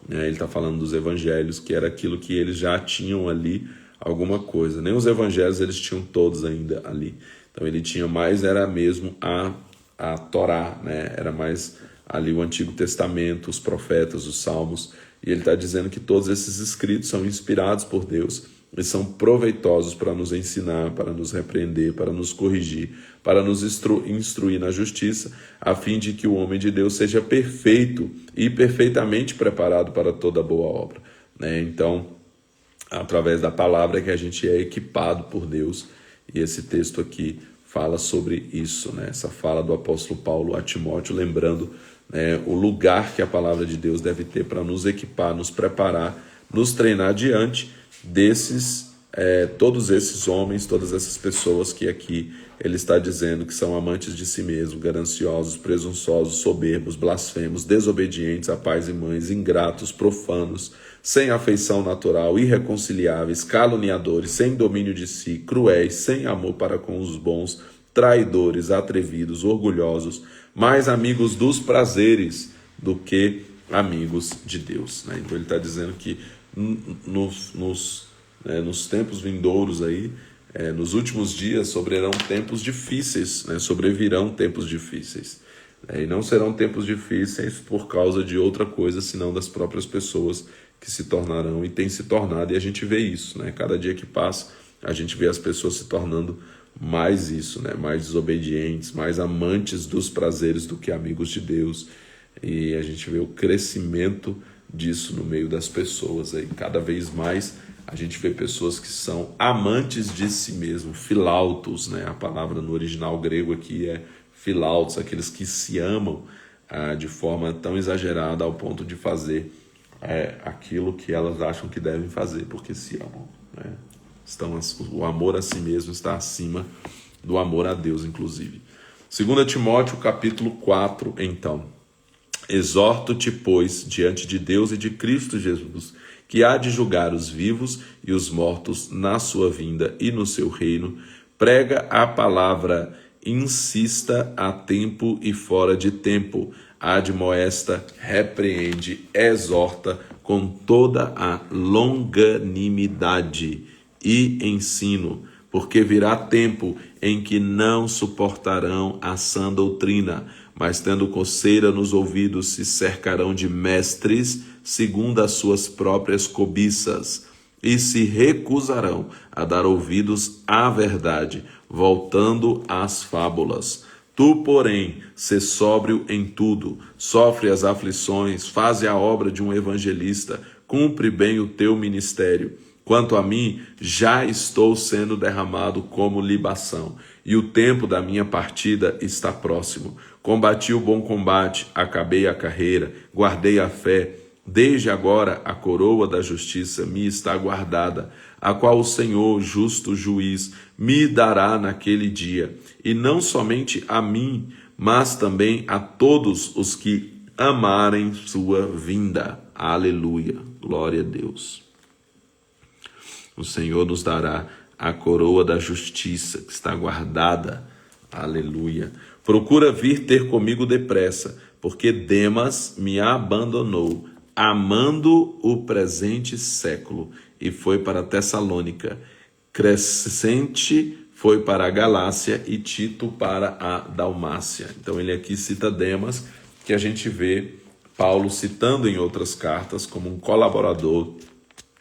né? Ele está falando dos Evangelhos, que era aquilo que eles já tinham ali alguma coisa. Nem os Evangelhos eles tinham todos ainda ali. Então ele tinha mais, era mesmo a Torá, né? Era mais ali o Antigo Testamento, os profetas, os Salmos, e ele está dizendo que todos esses escritos são inspirados por Deus, e são proveitosos para nos ensinar, para nos repreender, para nos corrigir, para nos instruir na justiça, a fim de que o homem de Deus seja perfeito e perfeitamente preparado para toda boa obra, né? Então, através da palavra que a gente é equipado por Deus, e esse texto aqui fala sobre isso, né? Essa fala do apóstolo Paulo a Timóteo, lembrando, né, o lugar que a palavra de Deus deve ter para nos equipar, nos preparar, nos treinar diante desses, todos esses homens, todas essas pessoas que aqui ele está dizendo que são amantes de si mesmo, gananciosos, presunçosos, soberbos, blasfemos, desobedientes a pais e mães, ingratos, profanos, sem afeição natural, irreconciliáveis, caluniadores, sem domínio de si, cruéis, sem amor para com os bons, traidores, atrevidos, orgulhosos, mais amigos dos prazeres do que amigos de Deus, né? Então ele está dizendo que nos tempos vindouros aí, nos últimos dias sobrevirão tempos difíceis, né? Sobrevirão tempos difíceis, E não serão tempos difíceis por causa de outra coisa, senão das próprias pessoas que se tornarão e têm se tornado, e a gente vê isso, né? Cada dia que passa, a gente vê as pessoas se tornando mais isso, né? Mais desobedientes, mais amantes dos prazeres do que amigos de Deus, e a gente vê o crescimento disso no meio das pessoas. Aí, cada vez mais a gente vê pessoas que são amantes de si mesmo, filautos, né? A palavra no original grego aqui é filautos, aqueles que se amam de forma tão exagerada ao ponto de fazer aquilo que elas acham que devem fazer, porque se amam, né? O amor a si mesmo está acima do amor a Deus, inclusive. 2 Timóteo, capítulo 4, então. Exorto-te, pois, diante de Deus e de Cristo Jesus, que há de julgar os vivos e os mortos na sua vinda e no seu reino. Prega a palavra, insista a tempo e fora de tempo, admoesta, repreende, exorta com toda a longanimidade e ensino, porque virá tempo em que não suportarão a sã doutrina, mas tendo coceira nos ouvidos se cercarão de mestres segundo as suas próprias cobiças, e se recusarão a dar ouvidos à verdade, voltando às fábulas. Tu, porém, sê sóbrio em tudo, sofre as aflições, faze a obra de um evangelista, cumpre bem o teu ministério. Quanto a mim, já estou sendo derramado como libação, e o tempo da minha partida está próximo. Combati o bom combate, acabei a carreira, guardei a fé. Desde agora a coroa da justiça me está guardada, a qual o Senhor, justo juiz, me dará naquele dia, e não somente a mim, mas também a todos os que amarem sua vinda. Aleluia, glória a Deus. O Senhor nos dará a coroa da justiça que está guardada. Aleluia. Procura vir ter comigo depressa, porque Demas me abandonou, amando o presente século, e foi para Tessalônica. Crescente foi para a Galácia e Tito para a Dalmácia. Então ele aqui cita Demas, que a gente vê Paulo citando em outras cartas como um colaborador,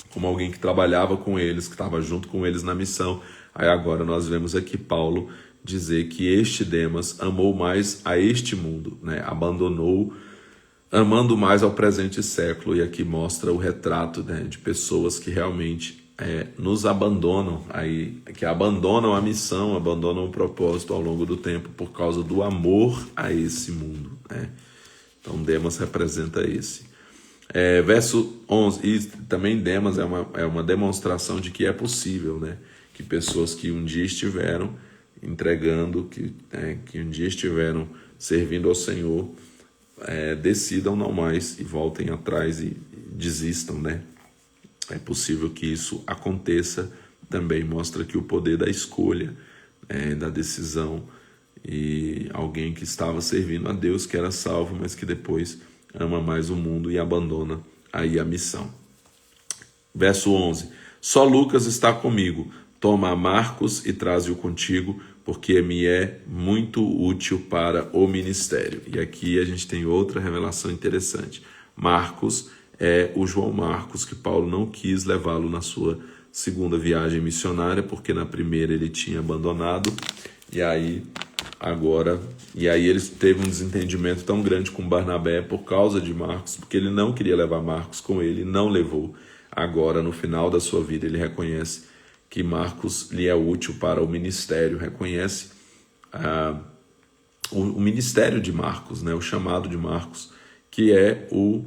como alguém que trabalhava com eles, que estava junto com eles na missão. Aí agora nós vemos aqui Paulo dizer que este Demas amou mais a este mundo, né? Abandonou, amando mais ao presente século. E aqui mostra o retrato, né, de pessoas que realmente nos abandonam, aí, que abandonam a missão, abandonam o propósito ao longo do tempo por causa do amor a esse mundo, né? Então Demas representa esse. Verso 11, e também Demas é uma demonstração de que é possível, né? Que pessoas que um dia estiveram entregando, que um dia estiveram servindo ao Senhor, decidam não mais e voltem atrás e desistam, né? É possível que isso aconteça também, mostra que o poder da escolha, da decisão, e alguém que estava servindo a Deus, que era salvo, mas que depois ama mais o mundo e abandona aí a missão. Verso 11. Só Lucas está comigo. Toma Marcos e traze-o contigo, porque me é muito útil para o ministério. E aqui a gente tem outra revelação interessante. Marcos é o João Marcos, que Paulo não quis levá-lo na sua segunda viagem missionária, porque na primeira ele tinha abandonado, e aí ele teve um desentendimento tão grande com Barnabé por causa de Marcos, porque ele não queria levar Marcos com ele, não levou. Agora, no final da sua vida, ele reconhece que Marcos lhe é útil para o ministério, reconhece o ministério de Marcos, né, o chamado de Marcos, que é o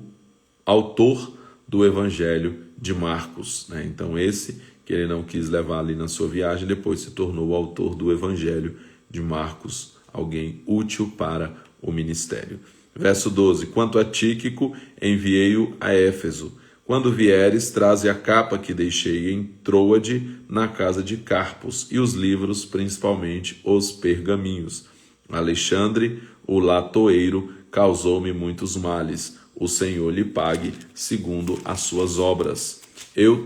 autor do Evangelho de Marcos, né? Então esse que ele não quis levar ali na sua viagem, depois se tornou o autor do Evangelho de Marcos, alguém útil para o ministério. Verso 12. Quanto a Tíquico, enviei-o a Éfeso. Quando vieres, traze a capa que deixei em Troade, na casa de Carpos, e os livros, principalmente os pergaminhos. Alexandre, o latoeiro, causou-me muitos males. O Senhor lhe pague segundo as suas obras. Tu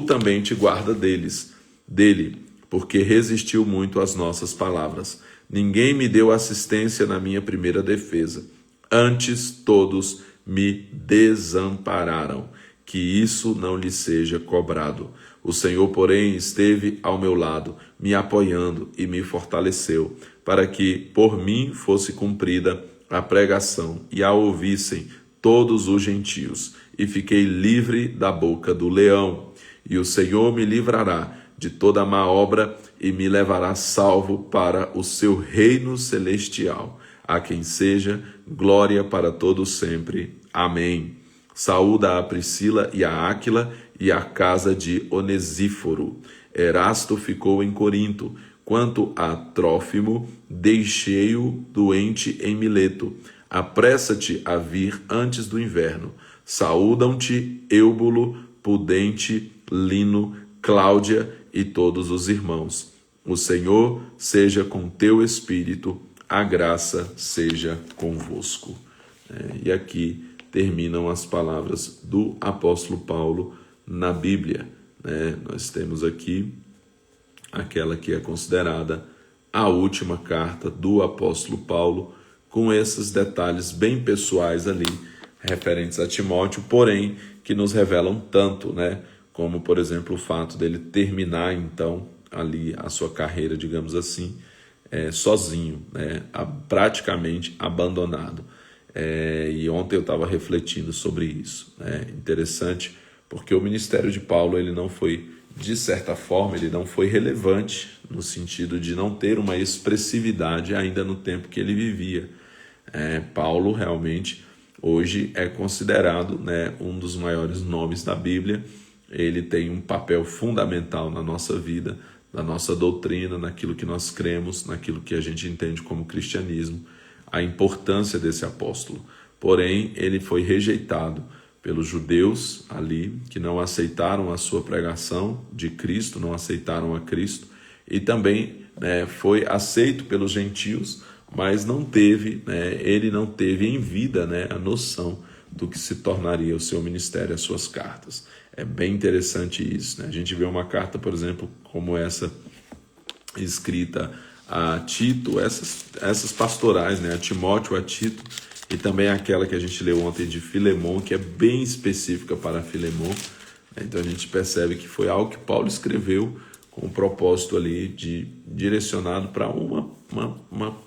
também te guarda dele, porque resistiu muito às nossas palavras. Ninguém me deu assistência na minha primeira defesa. Antes todos me desampararam. Que isso não lhe seja cobrado. O Senhor, porém, esteve ao meu lado, me apoiando e me fortaleceu, para que por mim fosse cumprida a pregação e a ouvissem todos os gentios. E fiquei livre da boca do leão. E o Senhor me livrará de toda má obra e me levará salvo para o seu reino celestial. A quem seja glória para todos sempre. Amém. Saúda a Priscila e a Áquila e a casa de Onesíforo. Erasto ficou em Corinto. Quanto a Trófimo, deixei-o doente em Mileto. Apressa-te a vir antes do inverno. Saúdam-te Eúbulo, Pudente, Lino, Cláudia e todos os irmãos. O Senhor seja com teu espírito, a graça seja convosco. E aqui terminam as palavras do apóstolo Paulo na Bíblia. Nós temos aqui aquela que é considerada a última carta do apóstolo Paulo, com esses detalhes bem pessoais ali, referentes a Timóteo, porém, que nos revelam tanto, como, por exemplo, o fato dele terminar, então, ali a sua carreira, digamos assim, sozinho, praticamente abandonado. E ontem eu estava refletindo sobre isso. Interessante, porque o ministério de Paulo, ele não foi, de certa forma, ele não foi relevante, no sentido de não ter uma expressividade ainda no tempo que ele vivia. Paulo, realmente, hoje é considerado um dos maiores nomes da Bíblia. Ele tem um papel fundamental na nossa vida, na nossa doutrina, naquilo que nós cremos, naquilo que a gente entende como cristianismo, a importância desse apóstolo. Porém, ele foi rejeitado pelos judeus ali, que não aceitaram a sua pregação de Cristo, não aceitaram a Cristo, e também foi aceito pelos gentios, mas não teve, ele não teve em vida a noção do que se tornaria o seu ministério, as suas cartas. É bem interessante isso. A gente vê uma carta, por exemplo, como essa escrita a Tito, essas pastorais, a Timóteo, a Tito, e também aquela que a gente leu ontem de Filemon, que é bem específica para Filemon. Então a gente percebe que foi algo que Paulo escreveu com o propósito ali de direcionado para uma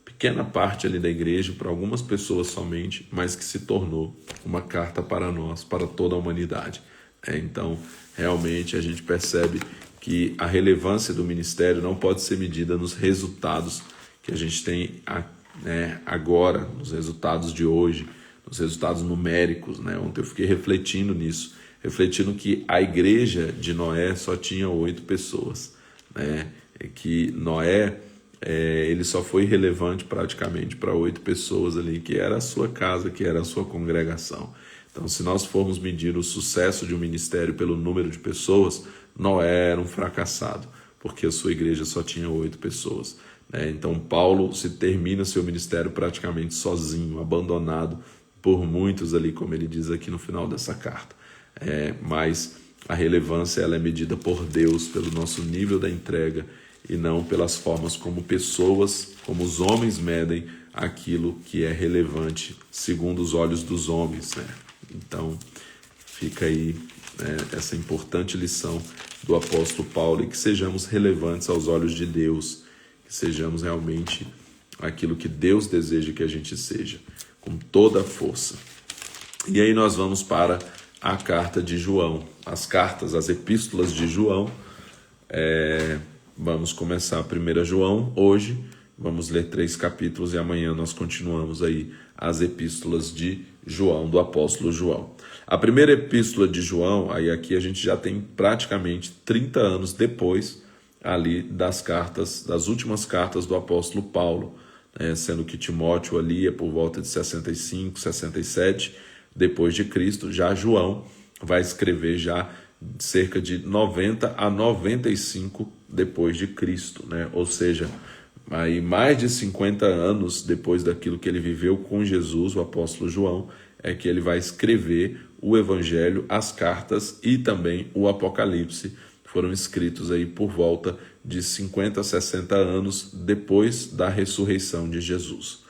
pequena parte ali da igreja, para algumas pessoas somente, mas que se tornou uma carta para nós, para toda a humanidade. Então, realmente, a gente percebe que a relevância do ministério não pode ser medida nos resultados que a gente tem agora, nos resultados de hoje, nos resultados numéricos. Ontem eu fiquei refletindo nisso, refletindo que a igreja de Noé só tinha 8 pessoas, que Noé, ele só foi relevante praticamente para 8 pessoas ali, que era a sua casa, que era a sua congregação. Então, se nós formos medir o sucesso de um ministério pelo número de pessoas, Noé era um fracassado, porque a sua igreja só tinha 8 pessoas. Então, Paulo termina seu ministério praticamente sozinho, abandonado por muitos ali, como ele diz aqui no final dessa carta. Mas a relevância ela é medida por Deus, pelo nosso nível da entrega, e não pelas formas como pessoas, como os homens medem aquilo que é relevante segundo os olhos dos homens. Então, fica aí essa importante lição do apóstolo Paulo, e que sejamos relevantes aos olhos de Deus, que sejamos realmente aquilo que Deus deseja que a gente seja, com toda a força. E aí nós vamos para a carta de João, as epístolas de João. Vamos começar a 1 João hoje, vamos ler 3 capítulos e amanhã nós continuamos aí as epístolas de João, do apóstolo João. A primeira epístola de João, aí aqui a gente já tem praticamente 30 anos depois ali das últimas cartas do apóstolo Paulo, sendo que Timóteo ali é por volta de 65, 67 depois de Cristo. Já João vai escrever já cerca de 90 a 95 depois de Cristo, Ou seja, aí mais de 50 anos depois daquilo que ele viveu com Jesus, o apóstolo João, é que ele vai escrever o Evangelho, as cartas e também o Apocalipse. Foram escritos aí por volta de 50 a 60 anos depois da ressurreição de Jesus.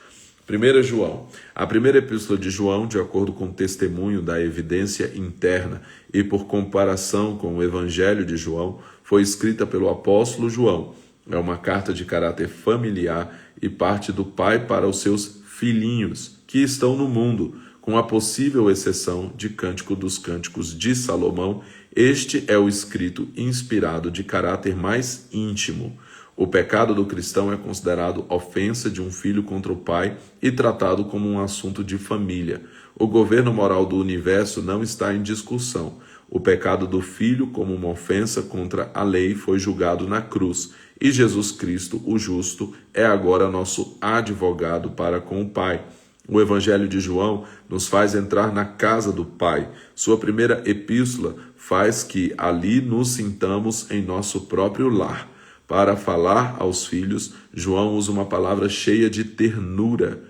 1 João. A primeira epístola de João, de acordo com o testemunho da evidência interna e por comparação com o Evangelho de João, foi escrita pelo apóstolo João. É uma carta de caráter familiar e parte do pai para os seus filhinhos, que estão no mundo, com a possível exceção de Cântico dos Cânticos de Salomão. Este é o escrito inspirado de caráter mais íntimo. O pecado do cristão é considerado ofensa de um filho contra o pai e tratado como um assunto de família. O governo moral do universo não está em discussão. O pecado do filho, como uma ofensa contra a lei, foi julgado na cruz. E Jesus Cristo, o justo, é agora nosso advogado para com o Pai. O Evangelho de João nos faz entrar na casa do Pai. Sua primeira epístola faz que ali nos sintamos em nosso próprio lar. Para falar aos filhos, João usa uma palavra cheia de ternura,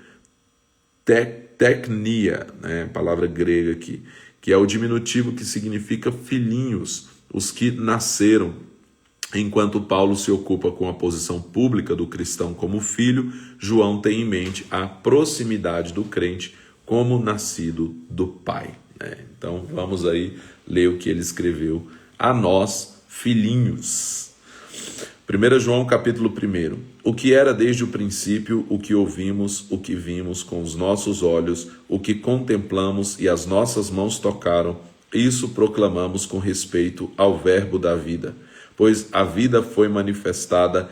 teknia, palavra grega aqui, que é o diminutivo que significa filhinhos, os que nasceram. Enquanto Paulo se ocupa com a posição pública do cristão como filho, João tem em mente a proximidade do crente como nascido do Pai. Então vamos aí ler o que ele escreveu a nós, filhinhos. 1 João capítulo 1. O que era desde o princípio, o que ouvimos, o que vimos com os nossos olhos, o que contemplamos e as nossas mãos tocaram, isso proclamamos com respeito ao verbo da vida. Pois a vida foi manifestada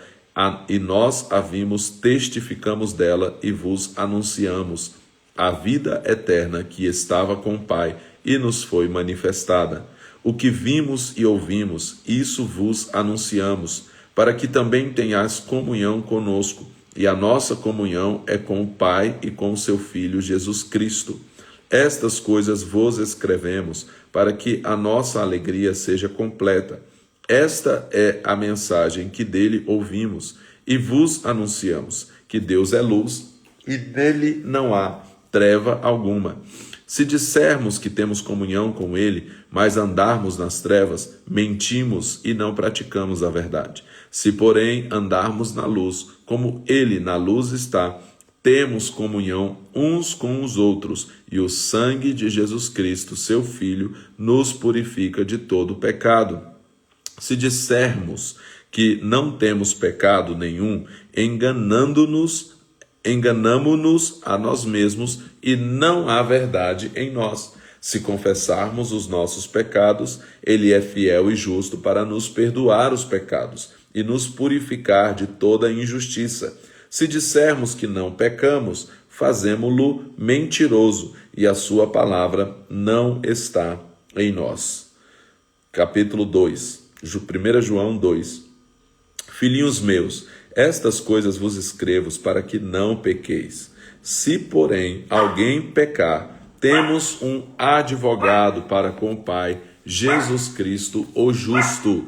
e nós a vimos, testificamos dela e vos anunciamos. A vida eterna que estava com o Pai e nos foi manifestada. O que vimos e ouvimos, isso vos anunciamos, para que também tenhais comunhão conosco, e a nossa comunhão é com o Pai e com o seu Filho Jesus Cristo. Estas coisas vos escrevemos, para que a nossa alegria seja completa. Esta é a mensagem que dele ouvimos, e vos anunciamos, que Deus é luz, e nele não há treva alguma. Se dissermos que temos comunhão com ele, mas andarmos nas trevas, mentimos e não praticamos a verdade. Se, porém, andarmos na luz, como ele na luz está, temos comunhão uns com os outros, e o sangue de Jesus Cristo, seu Filho, nos purifica de todo pecado. Se dissermos que não temos pecado nenhum, enganamo-nos a nós mesmos e não há verdade em nós. Se confessarmos os nossos pecados, ele é fiel e justo para nos perdoar os pecados e nos purificar de toda injustiça. Se dissermos que não pecamos, fazemo-lo mentiroso e a sua palavra não está em nós. Capítulo 2, 1 João 2. Filhinhos meus, estas coisas vos escrevo para que não pequeis. Se, porém, alguém pecar, temos um advogado para com o Pai, Jesus Cristo, o justo.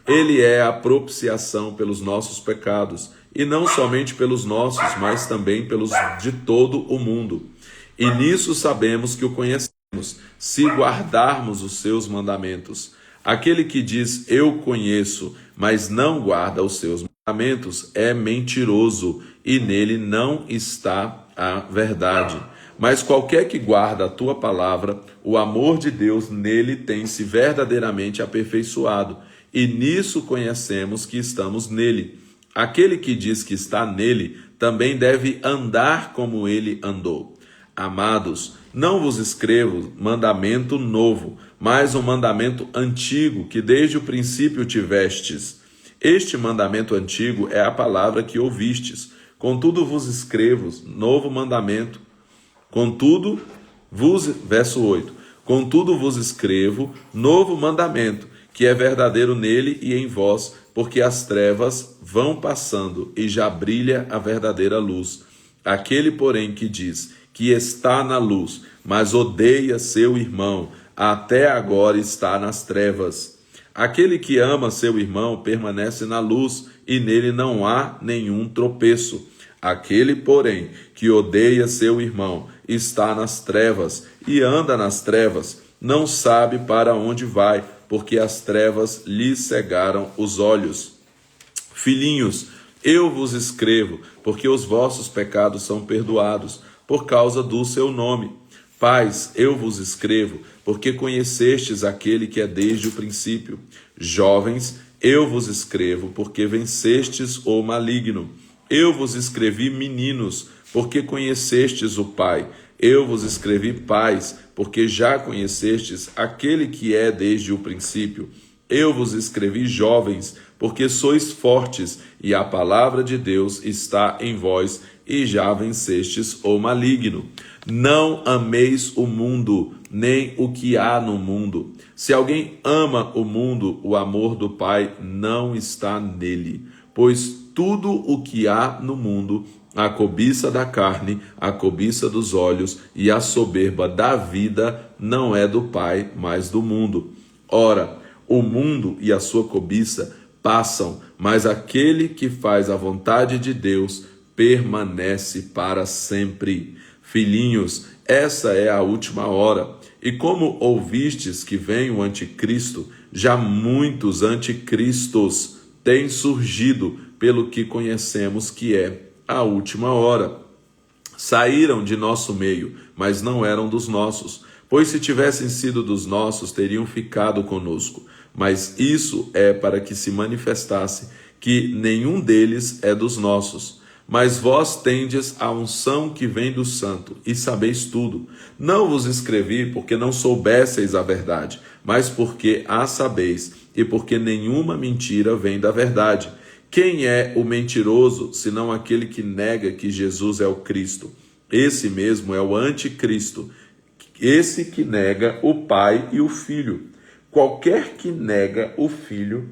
Ele é a propiciação pelos nossos pecados, e não somente pelos nossos, mas também pelos de todo o mundo. E nisso sabemos que o conhecemos, se guardarmos os seus mandamentos. Aquele que diz, eu conheço, mas não guarda os seus mandamentos, é mentiroso, e nele não está a verdade. Mas qualquer que guarda a tua palavra, o amor de Deus nele tem-se verdadeiramente aperfeiçoado, e nisso conhecemos que estamos nele. Aquele que diz que está nele, também deve andar como ele andou. Amados, não vos escrevo mandamento novo, mas um mandamento antigo, que desde o princípio tivestes. Este mandamento antigo é a palavra que ouvistes. Contudo vos escrevo novo mandamento. Verso 8. Contudo vos escrevo novo mandamento, que é verdadeiro nele e em vós, porque as trevas vão passando e já brilha a verdadeira luz. Aquele, porém, que diz que está na luz, mas odeia seu irmão, até agora está nas trevas. Aquele que ama seu irmão permanece na luz, e nele não há nenhum tropeço. Aquele, porém, que odeia seu irmão, está nas trevas e anda nas trevas, não sabe para onde vai, porque as trevas lhe cegaram os olhos. Filhinhos, eu vos escrevo, porque os vossos pecados são perdoados, por causa do seu nome. Pais, eu vos escrevo, porque conhecestes aquele que é desde o princípio. Jovens, eu vos escrevo, porque vencestes o maligno. Eu vos escrevi, meninos, porque conhecestes o Pai. Eu vos escrevi, pais, porque já conhecestes aquele que é desde o princípio. Eu vos escrevi, jovens, porque sois fortes, e a palavra de Deus está em vós, e já vencestes o maligno. Não ameis o mundo, nem o que há no mundo. Se alguém ama o mundo, o amor do Pai não está nele. Pois tudo o que há no mundo, a cobiça da carne, a cobiça dos olhos e a soberba da vida, não é do Pai, mas do mundo. Ora, o mundo e a sua cobiça passam, mas aquele que faz a vontade de Deus permanece para sempre. Filhinhos, essa é a última hora. E como ouvistes que vem o anticristo, já muitos anticristos têm surgido, pelo que conhecemos que é a última hora. Saíram de nosso meio, mas não eram dos nossos. Pois se tivessem sido dos nossos, teriam ficado conosco. Mas isso é para que se manifestasse que nenhum deles é dos nossos. Mas vós tendes a unção que vem do Santo, e sabeis tudo. Não vos escrevi porque não soubesseis a verdade, mas porque a sabeis, e porque nenhuma mentira vem da verdade. Quem é o mentiroso, senão aquele que nega que Jesus é o Cristo? Esse mesmo é o anticristo, esse que nega o Pai e o Filho. Qualquer que nega o Filho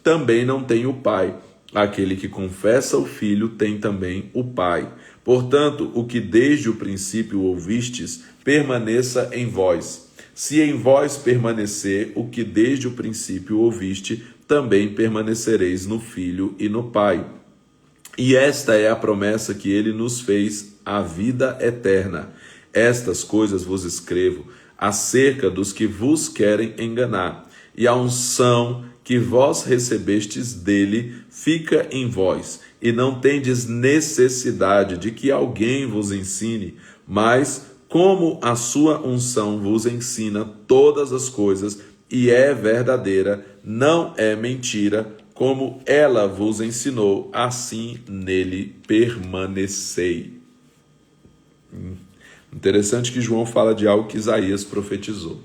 também não tem o Pai. Aquele que confessa o Filho tem também o Pai. Portanto, o que desde o princípio ouvistes, permaneça em vós. Se em vós permanecer o que desde o princípio ouviste, também permanecereis no Filho e no Pai. E esta é a promessa que ele nos fez, a vida eterna. Estas coisas vos escrevo acerca dos que vos querem enganar. E a unção que vós recebestes dele fica em vós, e não tendes necessidade de que alguém vos ensine, mas como a sua unção vos ensina todas as coisas, e é verdadeira, não é mentira, como ela vos ensinou, assim nele permanecei. Interessante que João fala de algo que Isaías profetizou.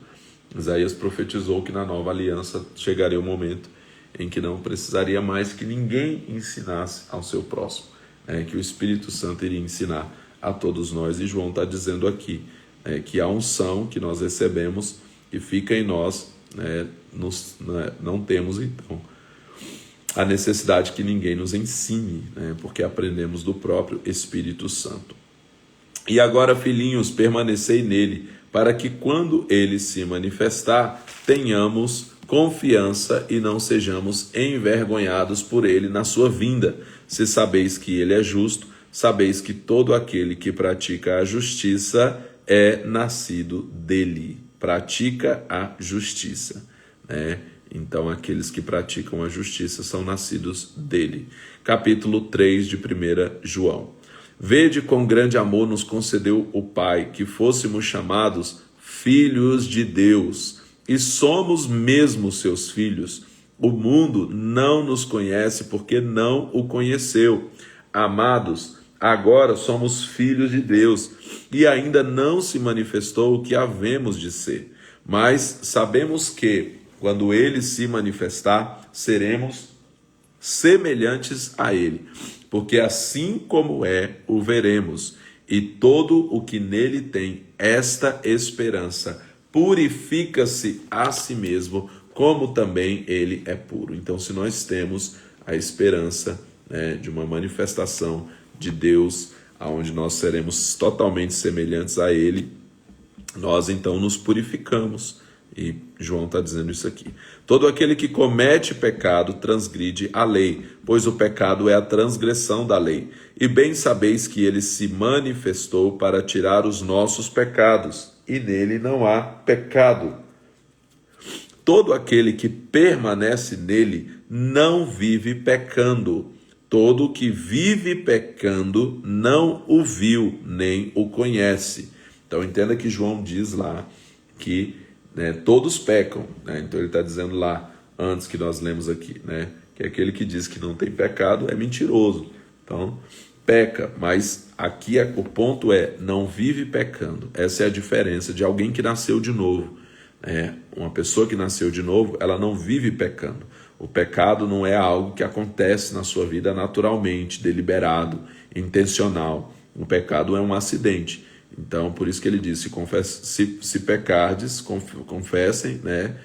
Isaías profetizou que na nova aliança chegaria o momento em que não precisaria mais que ninguém ensinasse ao seu próximo, que o Espírito Santo iria ensinar a todos nós. E João está dizendo aqui que a unção que nós recebemos, que fica em nós, não temos então a necessidade que ninguém nos ensine, porque aprendemos do próprio Espírito Santo. E agora, filhinhos, permanecei nele, para que quando ele se manifestar, tenhamos confiança e não sejamos envergonhados por ele na sua vinda. Se sabeis que ele é justo, sabeis que todo aquele que pratica a justiça é nascido dele. Pratica a justiça, Então, aqueles que praticam a justiça são nascidos dele. Capítulo 3 de 1 João. Vede quão grande amor nos concedeu o Pai, que fôssemos chamados filhos de Deus, e somos mesmo seus filhos. O mundo não nos conhece porque não o conheceu. Amados, agora somos filhos de Deus, e ainda não se manifestou o que havemos de ser. Mas sabemos que, quando ele se manifestar, seremos semelhantes a ele, porque assim como o veremos, e todo o que nele tem esta esperança purifica-se a si mesmo, como também ele é puro. Então, se nós temos a esperança de uma manifestação de Deus, onde nós seremos totalmente semelhantes a ele, nós então nos purificamos. E João está dizendo isso aqui. Todo aquele que comete pecado transgride a lei, pois o pecado é a transgressão da lei. E bem sabeis que ele se manifestou para tirar os nossos pecados, e nele não há pecado. todo aquele que permanece nele não vive pecando. Todo o que vive pecando não o viu, nem o conhece. Então entenda que João diz lá que, né, todos pecam, né? Então ele está dizendo lá, antes que nós lemos aqui, né, que aquele que diz que não tem pecado é mentiroso. Então peca, mas aqui o ponto é, não vive pecando. Essa é a diferença de alguém que nasceu de novo. Uma pessoa que nasceu de novo, ela não vive pecando. O pecado não é algo que acontece na sua vida naturalmente, deliberado, intencional. O pecado é um acidente. Então, por isso que ele diz, se pecardes, confessem, né?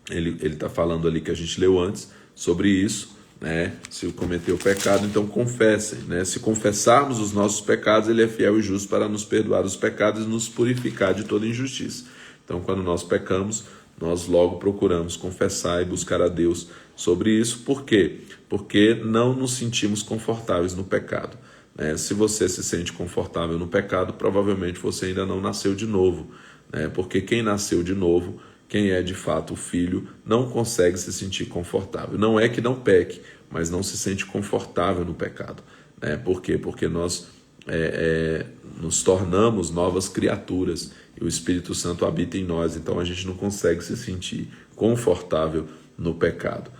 Ele está falando ali que a gente leu antes sobre isso, né? Se cometeu pecado, então confessem, né? Se confessarmos os nossos pecados, ele é fiel e justo para nos perdoar os pecados e nos purificar de toda injustiça. Então, quando nós pecamos, nós logo procuramos confessar e buscar a Deus sobre isso. Por quê? Porque não nos sentimos confortáveis no pecado, né? Se você se sente confortável no pecado, provavelmente você ainda não nasceu de novo, né? Porque quem nasceu de novo, quem é de fato o filho, não consegue se sentir confortável. Não é que não peque, mas não se sente confortável no pecado, né? Por quê? Porque nós nos tornamos novas criaturas e o Espírito Santo habita em nós, então a gente não consegue se sentir confortável no pecado.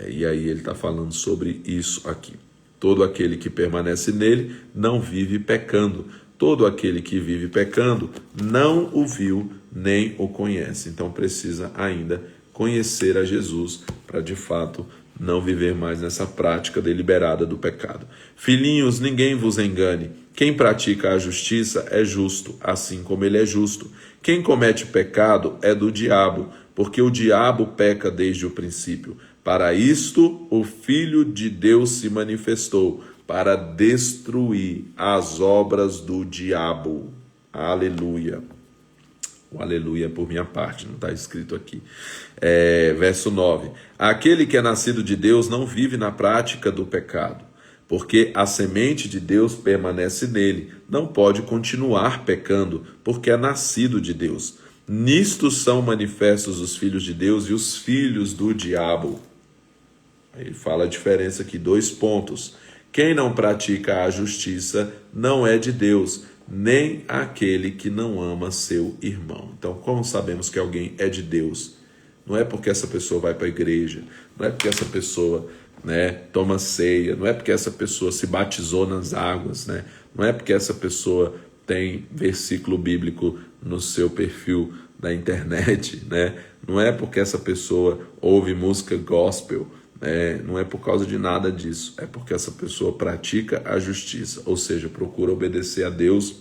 E aí ele está falando sobre isso aqui. Todo aquele que permanece nele não vive pecando. Todo aquele que vive pecando não o viu nem o conhece. Então precisa ainda conhecer a Jesus para de fato não viver mais nessa prática deliberada do pecado. Filhinhos, ninguém vos engane. Quem pratica a justiça é justo, assim como ele é justo. Quem comete pecado é do diabo, porque o diabo peca desde o princípio. Para isto o Filho de Deus se manifestou, para destruir as obras do diabo. Aleluia. O aleluia é por minha parte, não está escrito aqui. Verso 9. Aquele que é nascido de Deus não vive na prática do pecado, porque a semente de Deus permanece nele. Não pode continuar pecando, porque é nascido de Deus. Nisto são manifestos os filhos de Deus e os filhos do diabo. Ele fala a diferença aqui, 2 pontos. Quem não pratica a justiça não é de Deus, nem aquele que não ama seu irmão. Então, como sabemos que alguém é de Deus? Não é porque essa pessoa vai para a igreja, não é porque essa pessoa, né, toma ceia, não é porque essa pessoa se batizou nas águas, né, não é porque essa pessoa tem versículo bíblico no seu perfil da internet, né, não é porque essa pessoa ouve música gospel, não é por causa de nada disso, é porque essa pessoa pratica a justiça, ou seja, procura obedecer a Deus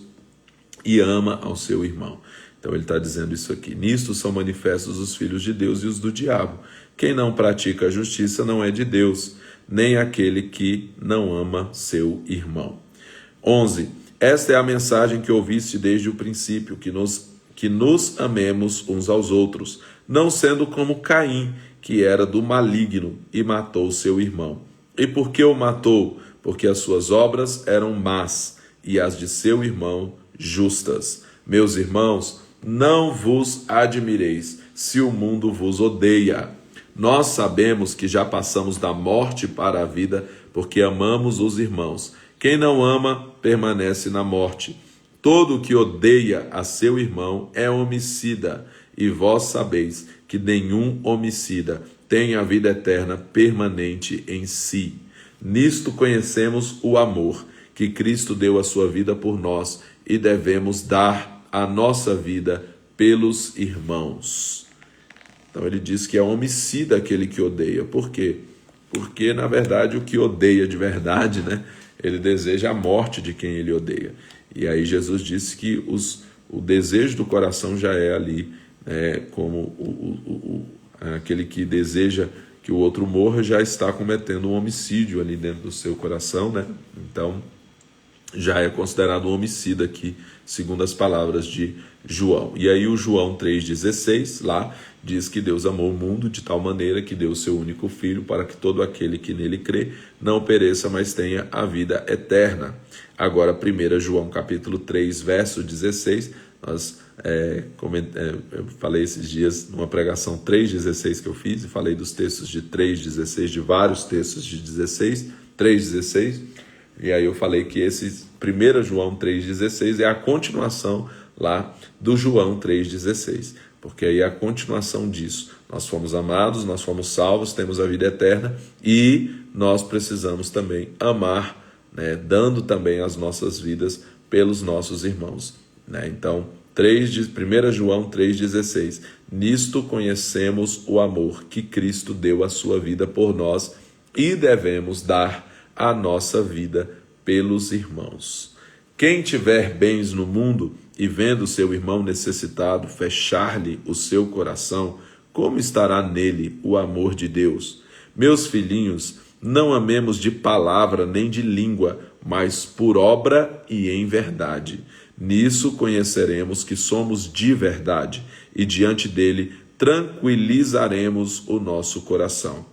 e ama ao seu irmão. Então ele está dizendo isso aqui. Nisto são manifestos os filhos de Deus e os do diabo. Quem não pratica a justiça não é de Deus, nem aquele que não ama seu irmão. 11. Esta é a mensagem que ouviste desde o princípio, que nos amemos uns aos outros, não sendo como Caim, que era do maligno e matou seu irmão. E por que o matou? Porque as suas obras eram más e as de seu irmão justas. Meus irmãos, não vos admireis se o mundo vos odeia. Nós sabemos que já passamos da morte para a vida, porque amamos os irmãos. Quem não ama, permanece na morte. Todo o que odeia a seu irmão é homicida, e vós sabeis que nenhum homicida tem a vida eterna permanente em si. Nisto conhecemos o amor, que Cristo deu a sua vida por nós, e devemos dar a nossa vida pelos irmãos. Então ele diz que é homicida aquele que odeia. Por quê? Porque, na verdade, o que odeia de verdade, né, ele deseja a morte de quem ele odeia. E aí Jesus disse que o desejo do coração já é ali, como aquele que deseja que o outro morra já está cometendo um homicídio ali dentro do seu coração, né? Então, já é considerado um homicida aqui, segundo as palavras de João. E aí o João 3,16 lá diz que Deus amou o mundo de tal maneira que deu o seu único filho para que todo aquele que nele crê não pereça, mas tenha a vida eterna. Agora 1 João capítulo 3, verso 16, eu falei esses dias numa pregação 3,16 que eu fiz, e falei dos textos de 3,16, de vários textos de 16, 3,16, e aí eu falei que esse 1 João 3,16 é a continuação lá do João 3,16, porque aí é a continuação disso. Nós fomos amados, nós fomos salvos, temos a vida eterna e nós precisamos também amar, né, dando também as nossas vidas pelos nossos irmãos, né? Então, 1 João 3,16, nisto conhecemos o amor que Cristo deu a sua vida por nós e devemos dar a nossa vida pelos irmãos. Quem tiver bens no mundo e vendo seu irmão necessitado fechar-lhe o seu coração, como estará nele o amor de Deus? Meus filhinhos, não amemos de palavra nem de língua, mas por obra e em verdade. Nisso conheceremos que somos de verdade e diante dele tranquilizaremos o nosso coração.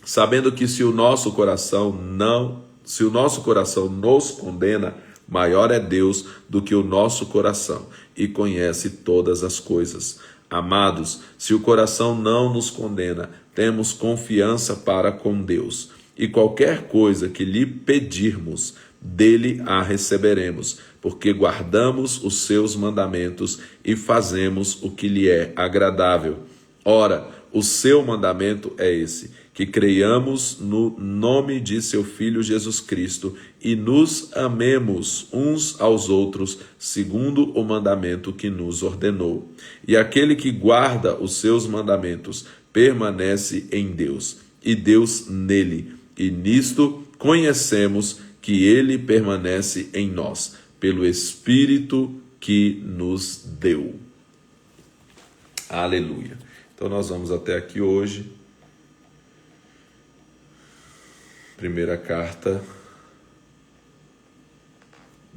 Sabendo que se o nosso coração nos condena, maior é Deus do que o nosso coração e conhece todas as coisas. Amados, se o coração não nos condena, temos confiança para com Deus. E qualquer coisa que lhe pedirmos, dele a receberemos, porque guardamos os seus mandamentos e fazemos o que lhe é agradável. Ora, o seu mandamento é esse, que creiamos no nome de seu Filho Jesus Cristo e nos amemos uns aos outros, segundo o mandamento que nos ordenou. E aquele que guarda os seus mandamentos permanece em Deus, e Deus nele. E nisto conhecemos que ele permanece em nós, pelo Espírito que nos deu. Aleluia. Então nós vamos até aqui hoje. Primeira carta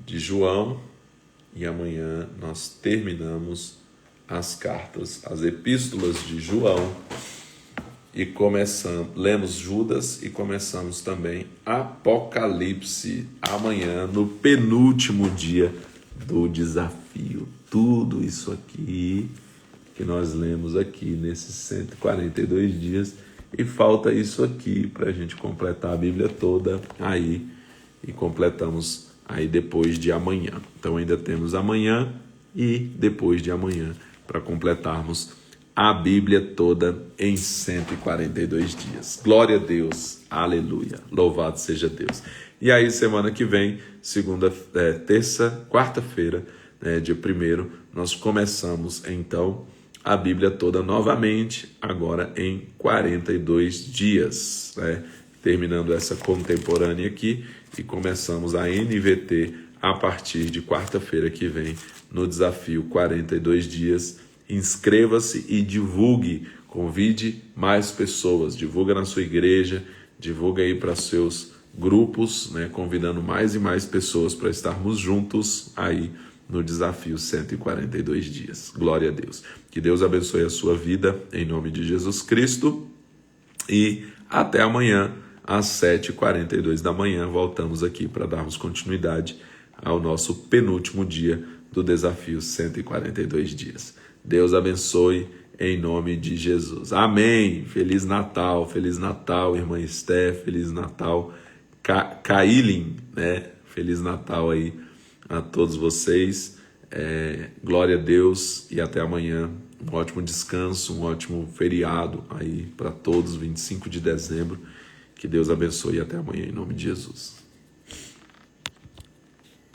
de João, e amanhã nós terminamos as cartas, as epístolas de João, e lemos Judas e começamos também Apocalipse amanhã, no penúltimo dia do desafio. Tudo isso aqui que nós lemos aqui nesses 142 dias, e falta isso aqui para a gente completar a Bíblia toda aí, e completamos aí depois de amanhã. Então ainda temos amanhã e depois de amanhã para completarmos a Bíblia toda em 142 dias. Glória a Deus, aleluia, louvado seja Deus. E aí semana que vem, quarta-feira, né, dia 1º, nós começamos então a Bíblia toda novamente, agora em 42 dias, né? Terminando essa contemporânea aqui, e começamos a NVT a partir de quarta-feira que vem, no desafio 42 dias. Inscreva-se e divulgue, convide mais pessoas, divulga na sua igreja, divulga aí para seus grupos, né? Convidando mais e mais pessoas para estarmos juntos aí no desafio 142 dias. Glória a Deus. Que Deus abençoe a sua vida, em nome de Jesus Cristo. E até amanhã, às 7h42 da manhã, voltamos aqui para darmos continuidade ao nosso penúltimo dia do desafio 142 dias. Deus abençoe, em nome de Jesus. Amém. Feliz Natal, irmã Esther, Feliz Natal, Kailin, né? Feliz Natal aí a todos vocês, glória a Deus, e até amanhã. Um ótimo descanso, um ótimo feriado aí para todos, 25 de dezembro. Que Deus abençoe e até amanhã, em nome de Jesus.